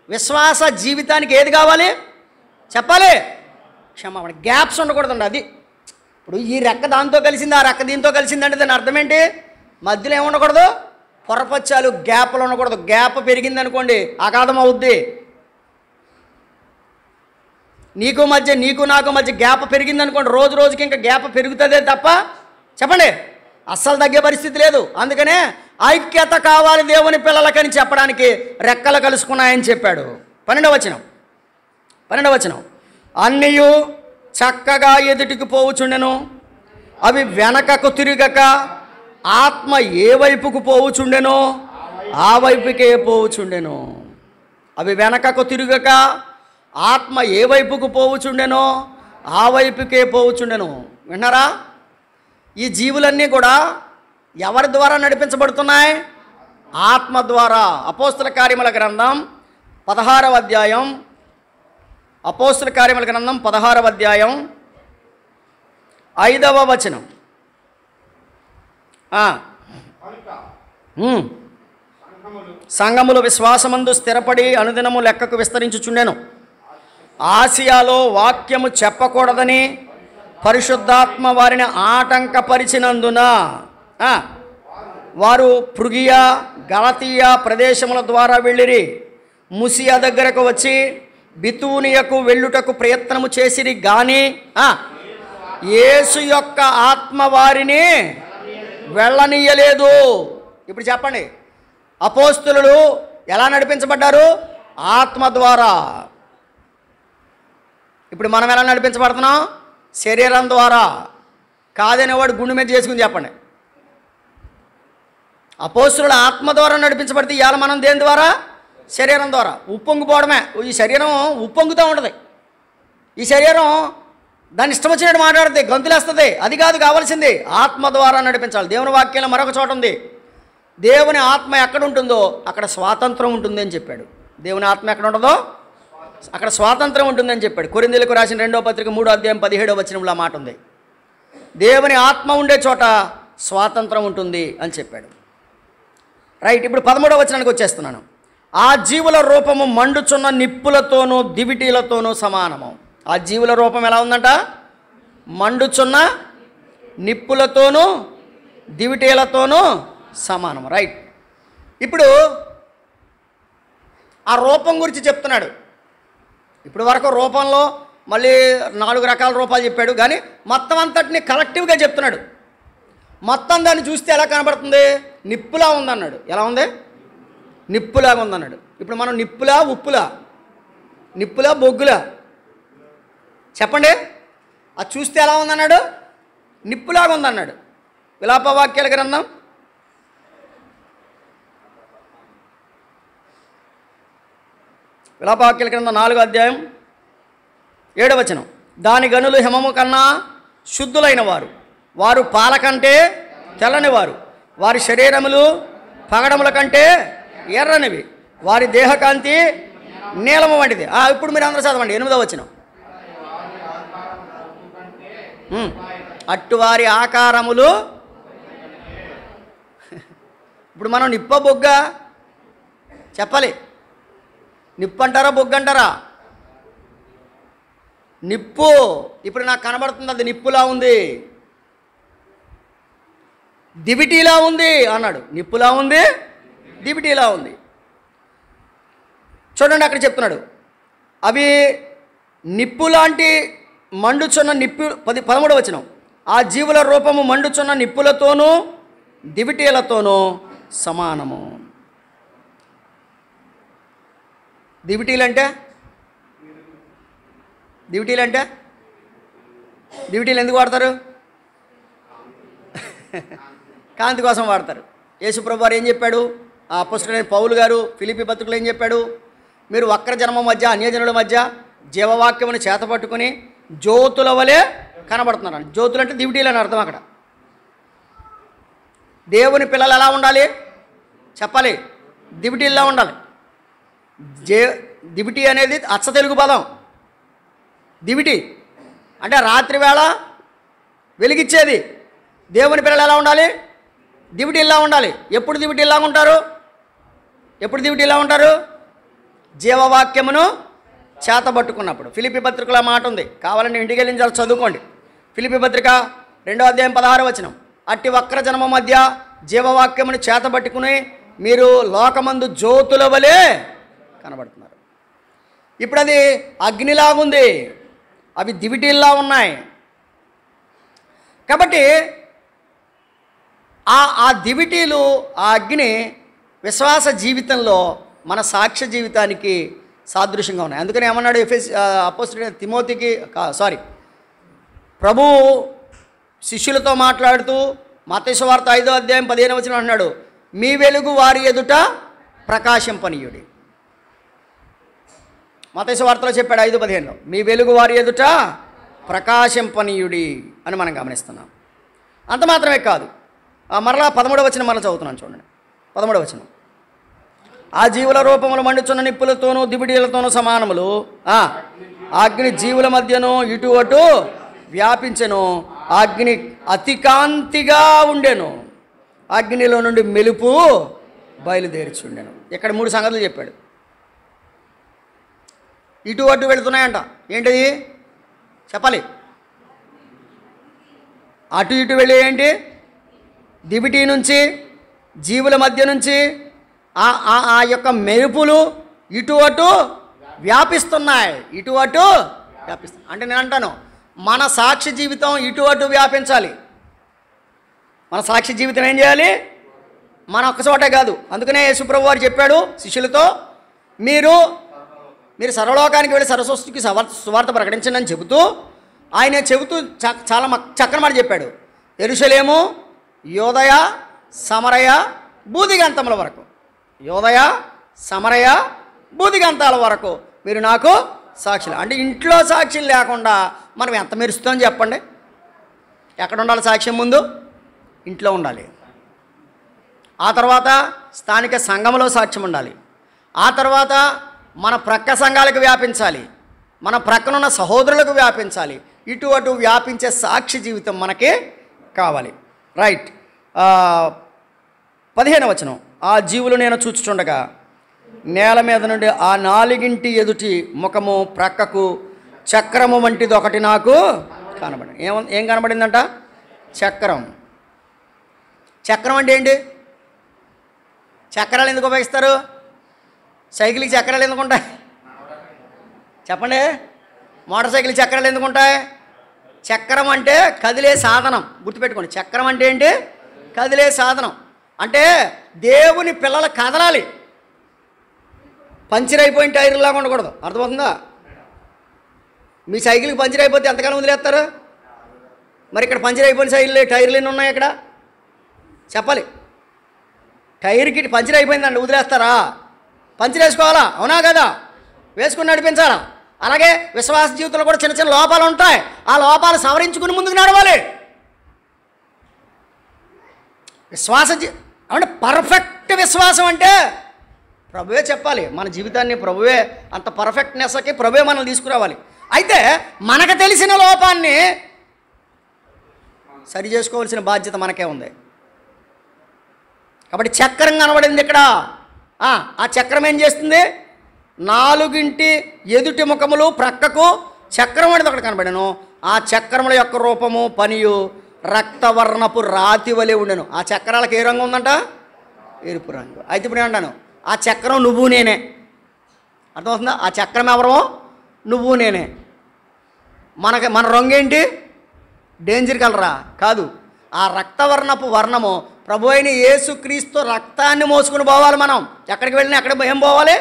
విశ్వాస జీవితానికి ఏది కావాలి చెప్పాలి? క్షమాపణ. గ్యాప్స్ ఉండకూడదండి. అది ఇప్పుడు ఈ రెక్క దాంతో కలిసింది, ఆ రెక్క దీంతో కలిసిందంటే దాని అర్థం ఏంటి? మధ్యలో ఏముండకూడదు? పొరపచ్చాలు, గ్యాప్లు ఉండకూడదు. గ్యాప్ పెరిగింది అనుకోండి అగాధం అవుద్ది. నీకు నాకు మధ్య గ్యాప్ పెరిగింది అనుకోండి, రోజు రోజుకి ఇంకా గ్యాప్ పెరుగుతుందే తప్ప చెప్పండి అస్సలు తగ్గే పరిస్థితి లేదు. అందుకనే ఐక్యత కావాలి దేవుని పిల్లలకని చెప్పడానికి రెక్కలు కలుసుకున్నాయని చెప్పాడు. 12వ వచనం, అన్నియు చక్కగా ఎదుటికి పోవుచుండెను, అవి వెనకకు తిరగక ఆత్మ ఏ వైపుకు పోవుచుండెనో ఆ వైపుకే పోవుచుండెను. అవి వెనకకు తిరగక ఆత్మ ఏ వైపుకు పోవుచుండెనో ఆ వైపుకే పోవుచుండెను. విన్నారా? ఈ జీవులన్నీ కూడా ఎవరి ద్వారా నడిపించబడుతున్నాయి? ఆత్మ ద్వారా. అపోస్తల కార్యముల గ్రంథం 16వ అధ్యాయం, అపోస్తల కార్యముల గ్రంథం 16వ అధ్యాయం 5వ వచనం. సంఘములు విశ్వాసమందు స్థిరపడి అనుదినము లెక్కకు విస్తరించుచుండెను. ఆసియాలో వాక్యము చెప్పకూడదని పరిశుద్ధాత్మ వారిని ఆటంకపరిచినందున వారు ఫ్రుగియా, గలతీయా ప్రదేశముల ద్వారా వెళ్ళిరి. ముసియా దగ్గరకు వచ్చి బితూనియకు వెళ్ళుటకు ప్రయత్నము చేసిరి గాని యేసు యొక్క ఆత్మ వారిని వెళ్ళనీయలేదు. ఇప్పుడు చెప్పండి, అపోస్తులు ఎలా నడిపించబడ్డారు? ఆత్మ ద్వారా. ఇప్పుడు మనం ఎలా నడిపించబడుతున్నాం? శరీరం ద్వారా. కాదనేవాడు గుండె మీద చేసుకుని చెప్పండి. అపోస్తుల ఆత్మ ద్వారా నడిపించబడితే ఇవాళ మనం దేని ద్వారా? శరీరం ద్వారా. ఉప్పొంగిపోవడమే. ఈ శరీరం ఉప్పొంగుతూ ఉంటుంది. ఈ శరీరం దాన్ని ఇష్టం వచ్చినట్టు మాట్లాడితే గంతులేస్తుంది. అది కాదు కావాల్సింది, ఆత్మ ద్వారా నడిపించాలి. దేవుని వాక్యంలో మరొక చోట ఉంది, దేవుని ఆత్మ ఎక్కడ ఉంటుందో అక్కడ స్వాతంత్రం ఉంటుంది అని చెప్పాడు. దేవుని ఆత్మ ఎక్కడ ఉంటుందో అక్కడ స్వాతంత్రం ఉంటుందని చెప్పాడు. కొరింథీయులకు రాసిన 2వ పత్రిక 3వ అధ్యాయం 17వ వచనంలో ఆ మాట ఉంది. దేవుని ఆత్మ ఉండే చోట స్వాతంత్రం ఉంటుంది అని చెప్పాడు. రైట్, ఇప్పుడు 13వ వచనానికి వచ్చేస్తున్నాను. ఆ జీవుల రూపము మండుచున్న నిప్పులతోనూ దివిటీలతోనూ సమానము. ఆ జీవుల రూపం ఎలా ఉందంట? మండుచున్న నిప్పులతోనూ దివిటీలతోనూ సమానం. రైట్, ఇప్పుడు ఆ రూపం గురించి చెప్తున్నాడు. ఇప్పుడు వరకు రూపంలో మళ్ళీ 4 రకాల రూపాలు చెప్పాడు, కానీ మొత్తం అంతటిని కలెక్టివ్గా చెప్తున్నాడు. మొత్తం దాన్ని చూస్తే ఎలా కనబడుతుంది? నిప్పులా ఉందన్నాడు. ఎలా ఉంది? నిప్పులాగా ఉందన్నాడు. ఇప్పుడు మనం నిప్పులా ఉప్పులా, నిప్పులా బొగ్గులా చెప్పండి? అది చూస్తే ఎలా ఉందన్నాడు? నిప్పులాగా ఉందన్నాడు. విలాపవాక్యాల గ్రంథం 4వ అధ్యాయం 7వ వచనం. దాని గనులు హిమము కన్నా శుద్ధులైన వారు, వారు పాల కంటే తెల్లని వారు, వారి శరీరములు పగడముల కంటే ఎర్రనివి, వారి దేహకాంతి నీలము వంటిది. ఇప్పుడు మీరు అందరూ చదవండి 8వ వచనం. అట్టువారి ఆకారములు. ఇప్పుడు మనం నిప్ప బొగ్గ చెప్పాలి. నిప్పు అంటారా బొగ్గు అంటారా? నిప్పు. ఇప్పుడు నాకు కనబడుతుంది అది నిప్పులా ఉంది, దివిటీలా ఉంది అన్నాడు. నిప్పులా ఉంది, దివిటీలా ఉంది. చూడండి అక్కడ చెప్తున్నాడు, అవి నిప్పు లాంటి మండుచున్న నిప్పు. 13వ వచనం. ఆ జీవుల రూపము మండుచున్న నిప్పులతోనూ దివిటీలతోనూ సమానము. దివిటీలంటే దివిటీలు ఎందుకు వాడతారు? కాంతి కోసం వాడతారు. యేసుప్రభు వారు ఏం చెప్పాడు? ఆ అపోస్తలుడైన పౌలు గారు ఫిలిప్పీ పత్రికలో ఏం చెప్పాడు? మీరు వక్ర జన్మ మధ్య అన్యజనుల మధ్య జీవవాక్యమును చేతపట్టుకుని జ్యోతుల వలె కనబడుతున్నారు. జ్యోతులు అంటే దివిటీలు అని అర్థం. అక్కడ దేవుని పిల్లలు ఎలా ఉండాలి చెప్పాలి? దివిటీల్లా ఉండాలి. దివిటి అనేది అచ్చ తెలుగు పదం. దివిటి అంటే రాత్రి వేళ వెలిగిచ్చేది. దేవుని పిల్లలు ఎలా ఉండాలి? దివిటీల్లా ఉండాలి. ఎప్పుడు దివిటీల్లా ఉంటారు? ఎప్పుడు దివిటీల్లా ఉంటారు? జీవవాక్యమును చేతబట్టుకున్నప్పుడు. ఫిలిప్పీ పత్రికలో మాట ఉంది, కావాలంటే ఇంటికి వెళ్ళి చదువుకోండి. ఫిలిప్పీ పత్రిక 2వ అధ్యాయం 16వ వచనం. అట్టి వక్ర జన్మ మధ్య జీవవాక్యమును చేతబట్టుకుని మీరు లోకమందు జ్యోతుల వలె కనబడుతున్నారు. ఇప్పుడు అది అగ్నిలాగుంది, అవి దివిటీల్లా ఉన్నాయి. కాబట్టి ఆ దివిటీలు, ఆ అగ్ని విశ్వాస జీవితంలో మన సాక్ష్య జీవితానికి సాదృశ్యంగా ఉన్నాయి. అందుకని ఏమన్నాడు అపోస్తలుడైన తిమోతికి, ప్రభువు శిష్యులతో మాట్లాడుతూ మత్తయి సువార్త 5వ అధ్యాయం 15వ వచనం అన్నాడు, మీ వెలుగు వారి ఎదుట ప్రకాశింపనీయుడి. మత్తయి సువార్తలో చెప్పాడు 5:15లో, మీ వెలుగు వారి ఎదుట ప్రకాశింపనీయుడి అని మనం గమనిస్తున్నాం. అంత మాత్రమే కాదు, మరలా 13వ వచనం మరలా చదువుతున్నాను చూడండి. 13వ వచనం. ఆ జీవుల రూపములు మండుచున్న నిప్పులతోనూ దివిటీలతోనూ సమానములు. అగ్ని జీవుల మధ్యను ఇటు అటు వ్యాపించెను. అగ్ని అతి కాంతిగా ఉండెను. అగ్నిలో నుండి మెలుపు బయలుదేరిచుండెను. ఇక్కడ 3 సంగతులు చెప్పాడు. ఇటు అటు వెళుతున్నాయంట. ఏంటిది చెప్పాలి? అటు ఇటు వెళ్ళి ఏంటి? దివిటీ నుంచి, జీవుల మధ్య నుంచి ఆ యొక్క మెరుపులు ఇటు అటు వ్యాపిస్తున్నాయి. ఇటు అటు వ్యాపిస్తున్నాయి అంటే నేను అంటాను, మన సాక్షి జీవితం ఇటు అటు వ్యాపించాలి. మన సాక్షి జీవితం ఏం చేయాలి? మన ఒక్క చోటే కాదు. అందుకనే యేసుప్రభు వారు చెప్పాడు శిష్యులతో, మీరు సర్వలోకానికి వెళ్ళి సర్వసృష్టికి సువార్త ప్రకటించండి అని చెబుతూ, ఆయన చెబుతూ చాలా చక్కని మాట చెప్పాడు. యెరూషలేము, యోదయ, సమరయ, బూదిగంతముల వరకు, యోదయ, సమరయ, బూదిగంతాల వరకు మీరు నాకు సాక్షులు. అంటే ఇంట్లో సాక్షులు లేకుండా మనం ఎంత మెరుస్తామని చెప్పండి. ఎక్కడ ఉండాలి సాక్ష్యం? ముందు ఇంట్లో ఉండాలి. ఆ తర్వాత స్థానిక సంఘంలో సాక్ష్యం ఉండాలి. ఆ తర్వాత మన ప్రక్క సంఘాలకు వ్యాపించాలి, మన ప్రక్కనున్న సహోదరులకు వ్యాపించాలి. ఇటు అటు వ్యాపించే సాక్షి జీవితం మనకి కావాలి. రైట్. 15వ వచనం. ఆ జీవులు నేను చూచుచుండగా నేల మీద నుండి ఆ 4 ఎదుటి ముఖము ప్రక్కకు చక్రము వంటిది ఒకటి నాకు కనబడింది. ఏం కనబడిందంట? చక్రం. చక్రం అంటే ఏంటి? చక్రాలు ఎందుకు ఉపయోగిస్తారు? సైకిల్కి చక్రాలు ఎందుకు ఉంటాయి చెప్పండి? మోటార్ సైకిల్ చక్రాలు ఎందుకు ఉంటాయి? చక్రం అంటే కదిలే సాధనం. గుర్తుపెట్టుకోండి, చక్రం అంటే ఏంటి? కదిలే సాధనం. అంటే దేవుని పిల్లలు కదలాలి, పంచర్ అయిపోయిన టైర్లాగా ఉండకూడదు. అర్థమవుతుందా? మీ సైకిల్కి పంచర్ అయిపోతే ఎంతకాలం వదిలేస్తారు? మరి ఇక్కడ పంచర్ అయిపోయిన సైకిల్ టైర్లు ఎన్ని ఉన్నాయి ఇక్కడ చెప్పాలి. టైర్కి పంచర్ అయిపోయిందండి, వదిలేస్తారా? పంచర్ వేసుకోవాలా? అవునా కదా? వేసుకుని నడిపించాలా? అలాగే విశ్వాస జీవితంలో కూడా చిన్న చిన్న లోపాలు ఉంటాయి. ఆ లోపాలు సవరించుకుని ముందుకు నడవాలి. అంటే పర్ఫెక్ట్ విశ్వాసం అంటే ప్రభువే చెప్పాలి. మన జీవితాన్ని ప్రభువే, అంత పర్ఫెక్ట్నెస్కి ప్రభువే మనల్ని తీసుకురావాలి. అయితే మనకు తెలిసిన లోపాన్ని సరి చేసుకోవాల్సిన బాధ్యత మనకే ఉంది. కాబట్టి చక్రం కనబడింది ఇక్కడ. ఆ చక్రం ఏం చేస్తుంది? 4 ఎదుటి ముఖములు ప్రక్కకు చక్రం అనేది ఒకటి కనబడను. ఆ చక్రముల యొక్క రూపము పనియు రక్తవర్ణపు రాతి వలె ఉండెను. ఆ చక్రాలకు ఏ రంగు ఉందంట? ఎరుపు రంగు. అయితే ఇప్పుడు ఏమంటాను? ఆ చక్రం నువ్వు నేనే. అర్థమవుతుందా? ఆ చక్రం ఎవరో? నువ్వు నేనే. మన రంగు ఏంటి? డేంజర్ కలరా? కాదు. ఆ రక్తవర్ణపు వర్ణము ప్రభు అయిన యేసుక్రీస్తు రక్తాన్ని మోసుకుని పోవాలి. మనం ఎక్కడికి వెళ్ళినా ఎక్కడ ఏం పోవాలి?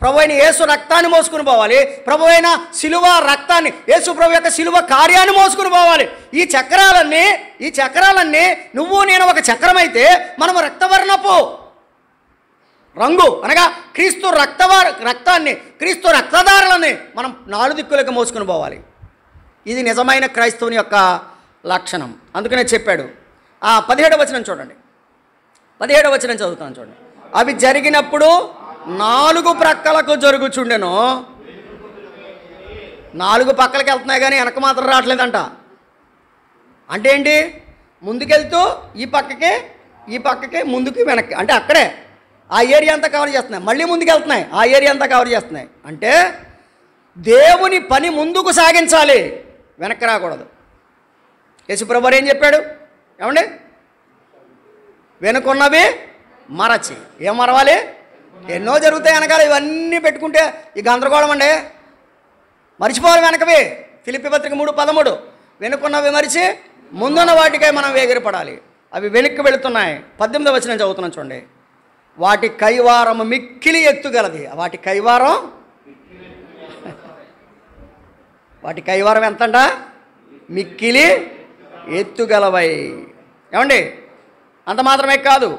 ప్రభు అయిన యేసు రక్తాన్ని మోసుకుని పోవాలి. ప్రభు అయిన శిలువ రక్తాన్ని, యేసు ప్రభు యొక్క శిలువ కార్యాన్ని మోసుకుని పోవాలి. ఈ చక్రాలన్నీ నువ్వు నేను ఒక చక్రం అయితే మనము రక్తవర్ణపు రంగు అనగా క్రీస్తు రక్తాన్ని, క్రీస్తు రక్తధారలని మనం 4 దిక్కులకు మోసుకుని పోవాలి. ఇది నిజమైన క్రైస్తవుని యొక్క లక్షణం. అందుకనే చెప్పాడు. 17వ వచనం చూడండి. 17వ వచనం చదువుతాను చూడండి. అవి జరిగినప్పుడు 4 ప్రక్కలకు జరుగుచుండెను. 4 పక్కలకి వెళ్తున్నాయి కానీ వెనక మాత్రం రావట్లేదంట. అంటే ఏంటి? ముందుకెళ్తూ ఈ పక్కకి ముందుకు వెనక్కి, అంటే అక్కడే ఆ ఏరియా అంతా కవర్ చేస్తున్నాయి. మళ్ళీ ముందుకు వెళ్తున్నాయి, ఆ ఏరియా అంతా కవర్ చేస్తున్నాయి. అంటే దేవుని పని ముందుకు సాగించాలి, వెనక్కి రాకూడదు. యేసుప్రభు ఏం చెప్పాడు? ఏమండి? వెనుకున్నవి మరచి. ఏం మరవాలి? ఎన్నో జరుగుతాయి వెనకాల. ఇవన్నీ పెట్టుకుంటే ఈ గందరగోళం అండి. మర్చిపోవాలి వెనకవి. ఫిలిప్పీ పత్రిక 3:13 వెనుకున్నవి మరిచి ముందున్న వాటికై మనం వేగిరపడాలి. అవి వెనక్కి వెళుతున్నాయి. 18వ వచనం చదువుతున్నాం చూడండి. వాటి కైవారము మిక్కిలి ఎత్తుగలది. వాటి కైవారం ఎంతంట? మిక్కిలి ఎత్తుగలవై. ఏమండి? అంత మాత్రమే కాదు,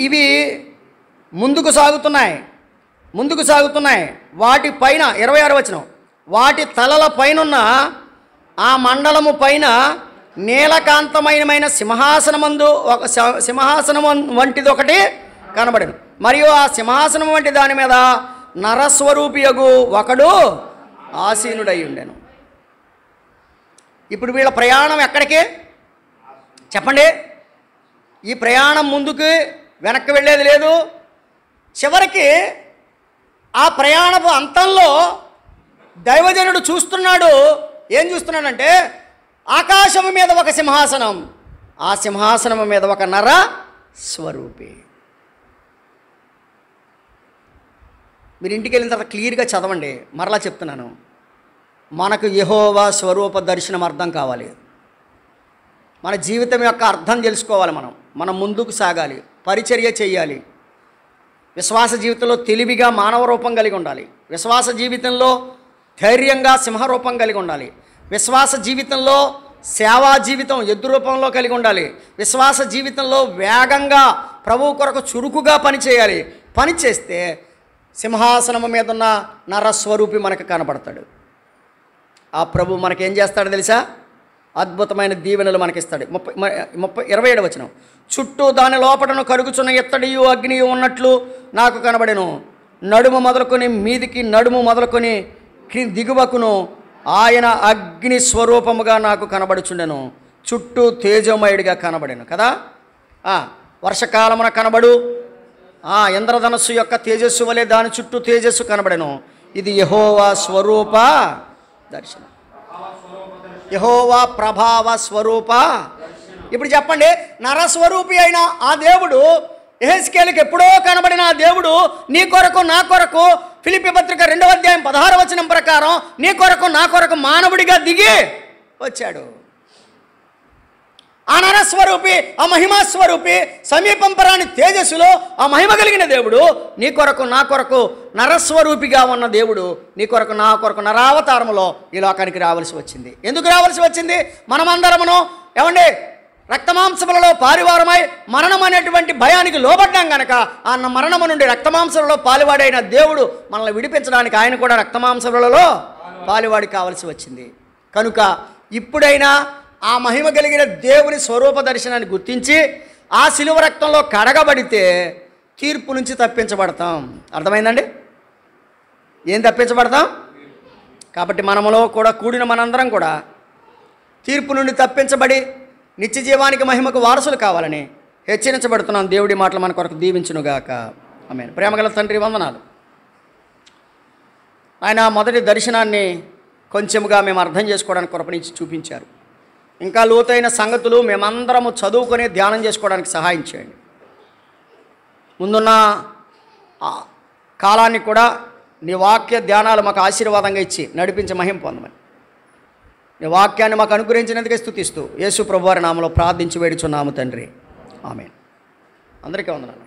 ఇవి ముందుకు సాగుతున్నాయి. వాటి పైన 26వ వచనం. వాటి తలల పైనున్న ఆ మండలము పైన నీలకాంతమైన సింహాసనం వంటిది ఒకటి కనబడను. మరియు ఆ సింహాసనం వంటి దాని మీద నరస్వరూపియగు ఒకడు ఆసీనుడై ఉండెను. ఇప్పుడు వీళ్ళ ప్రయాణం ఎక్కడికి చెప్పండి? ఈ ప్రయాణం ముందుకు వెనక్కి వెళ్ళేది లేదు. చివరికి ఆ ప్రయాణపు అంతంలో దైవజనుడు చూస్తున్నాడు. ఏం చూస్తున్నాడంటే ఆకాశము మీద ఒక సింహాసనం, ఆ సింహాసనం మీద ఒక నర స్వరూపి. మీరు ఇంటికి వెళ్ళిన తర్వాత క్లియర్గా చదవండి. మరలా చెప్తున్నాను, మనకు యెహోవా స్వరూప దర్శనం అర్థం కావాలి. మన జీవితం యొక్క అర్థం తెలుసుకోవాలి. మనం ముందుకు సాగాలి, పరిచర్య చేయాలి. విశ్వాస జీవితంలో తెలివిగా మానవ రూపం కలిగి ఉండాలి. విశ్వాస జీవితంలో ధైర్యంగా సింహరూపం కలిగి ఉండాలి. విశ్వాస జీవితంలో సేవా జీవితం ఎద్దు రూపంలో కలిగి ఉండాలి. విశ్వాస జీవితంలో వేగంగా ప్రభువు కొరకు చురుకుగా పనిచేయాలి. పని చేస్తే సింహాసనం మీద ఉన్న నరస్వరూపి మనకు కనపడతాడు. ఆ ప్రభు మనకేం చేస్తాడో తెలుసా? అద్భుతమైన దీవెనలు మనకిస్తాడు. 27వ వచనం, చుట్టూ దాని లోపటను కరుగుచున్న ఎత్తడియు అగ్నియు ఉన్నట్లు నాకు కనబడెను. నడుము మొదలుకొని మీదికి, నడుము మొదలుకొని దిగువకును ఆయన అగ్ని స్వరూపముగా నాకు కనబడుచుండెను. చుట్టూ తేజమయుడిగా కనబడెను కదా. వర్షకాలమున కనబడు ఇంద్రధనస్సు యొక్క తేజస్సు వలె దాని చుట్టూ తేజస్సు కనబడెను. ఇది యెహోవా స్వరూప దర్శనం, యెహోవా ప్రభావ స్వరూప. ఇప్పుడు చెప్పండి, నరస్వరూపి అయిన ఆ దేవుడు యెహెజ్కేలుకి ఎప్పుడో కనబడిన ఆ దేవుడు నీ కొరకు నా కొరకు ఫిలిప్పీ పత్రిక 2వ అధ్యాయం 16వ వచనం ప్రకారం నీ కొరకు నా కొరకు మానవుడిగా దిగి వచ్చాడు. ఆ నరస్వరూపి, ఆ మహిమాస్వరూపి, సమీపంపరాని తేజస్సులో ఆ మహిమ కలిగిన దేవుడు నీ కొరకు నా కొరకు నరస్వరూపిగా ఉన్న దేవుడు నీ కొరకు నా కొరకు నరావతారములో ఈ లోకానికి రావాల్సి వచ్చింది. ఎందుకు రావాల్సి వచ్చింది? మనమందరమును ఏమండి రక్తమాంసములలో పారివారమై మరణం అనేటువంటి భయానికి లోబడ్డాం గనక ఆ మరణము నుండి రక్తమాంసములలో పాలువాడైన దేవుడు మనల్ని విడిపించడానికి ఆయన కూడా రక్తమాంసములలో పాలువాడి కావాల్సి వచ్చింది. కనుక ఇప్పుడైనా ఆ మహిమ కలిగిన దేవుని స్వరూప దర్శనాన్ని గుర్తించి ఆ శిలువ రక్తంలో కడగబడితే తీర్పు నుంచి తప్పించబడతాం. అర్థమైందండి? ఏం తప్పించబడతాం? కాబట్టి మనములో కూడా కూడిన మనందరం కూడా తీర్పు నుండి తప్పించబడి నిత్య జీవానికి మహిమకు వారసులు కావాలని హెచ్చరించబడుతున్నాం. దేవుడి మాటలు మన కొరకు దీవించునుగాక. ఆమేన్. ప్రేమగల తండ్రి వందనాలు. ఆయన మొదటి దర్శనాన్ని కొంచెముగా మేము అర్థం చేసుకోవడానికి కొరపనిచ్చి చూపించారు. ఇంకా లోతైన సంగతులు మేమందరము చదువుకొని ధ్యానం చేసుకోవడానికి సహాయం చేయండి. ముందున్న కాలాన్ని కూడా నీ వాక్య ధ్యానాలు మాకు ఆశీర్వాదంగా ఇచ్చి నడిపించి మహిమ పొందమని నీ వాక్యాన్ని మాకు అనుగ్రహించినందుకే స్తుతిస్తూ యేసు ప్రభువారి నామములో ప్రార్థించి వేడుచున్నాము తండ్రి. ఆమేన్. అందరికీ వందనాలు.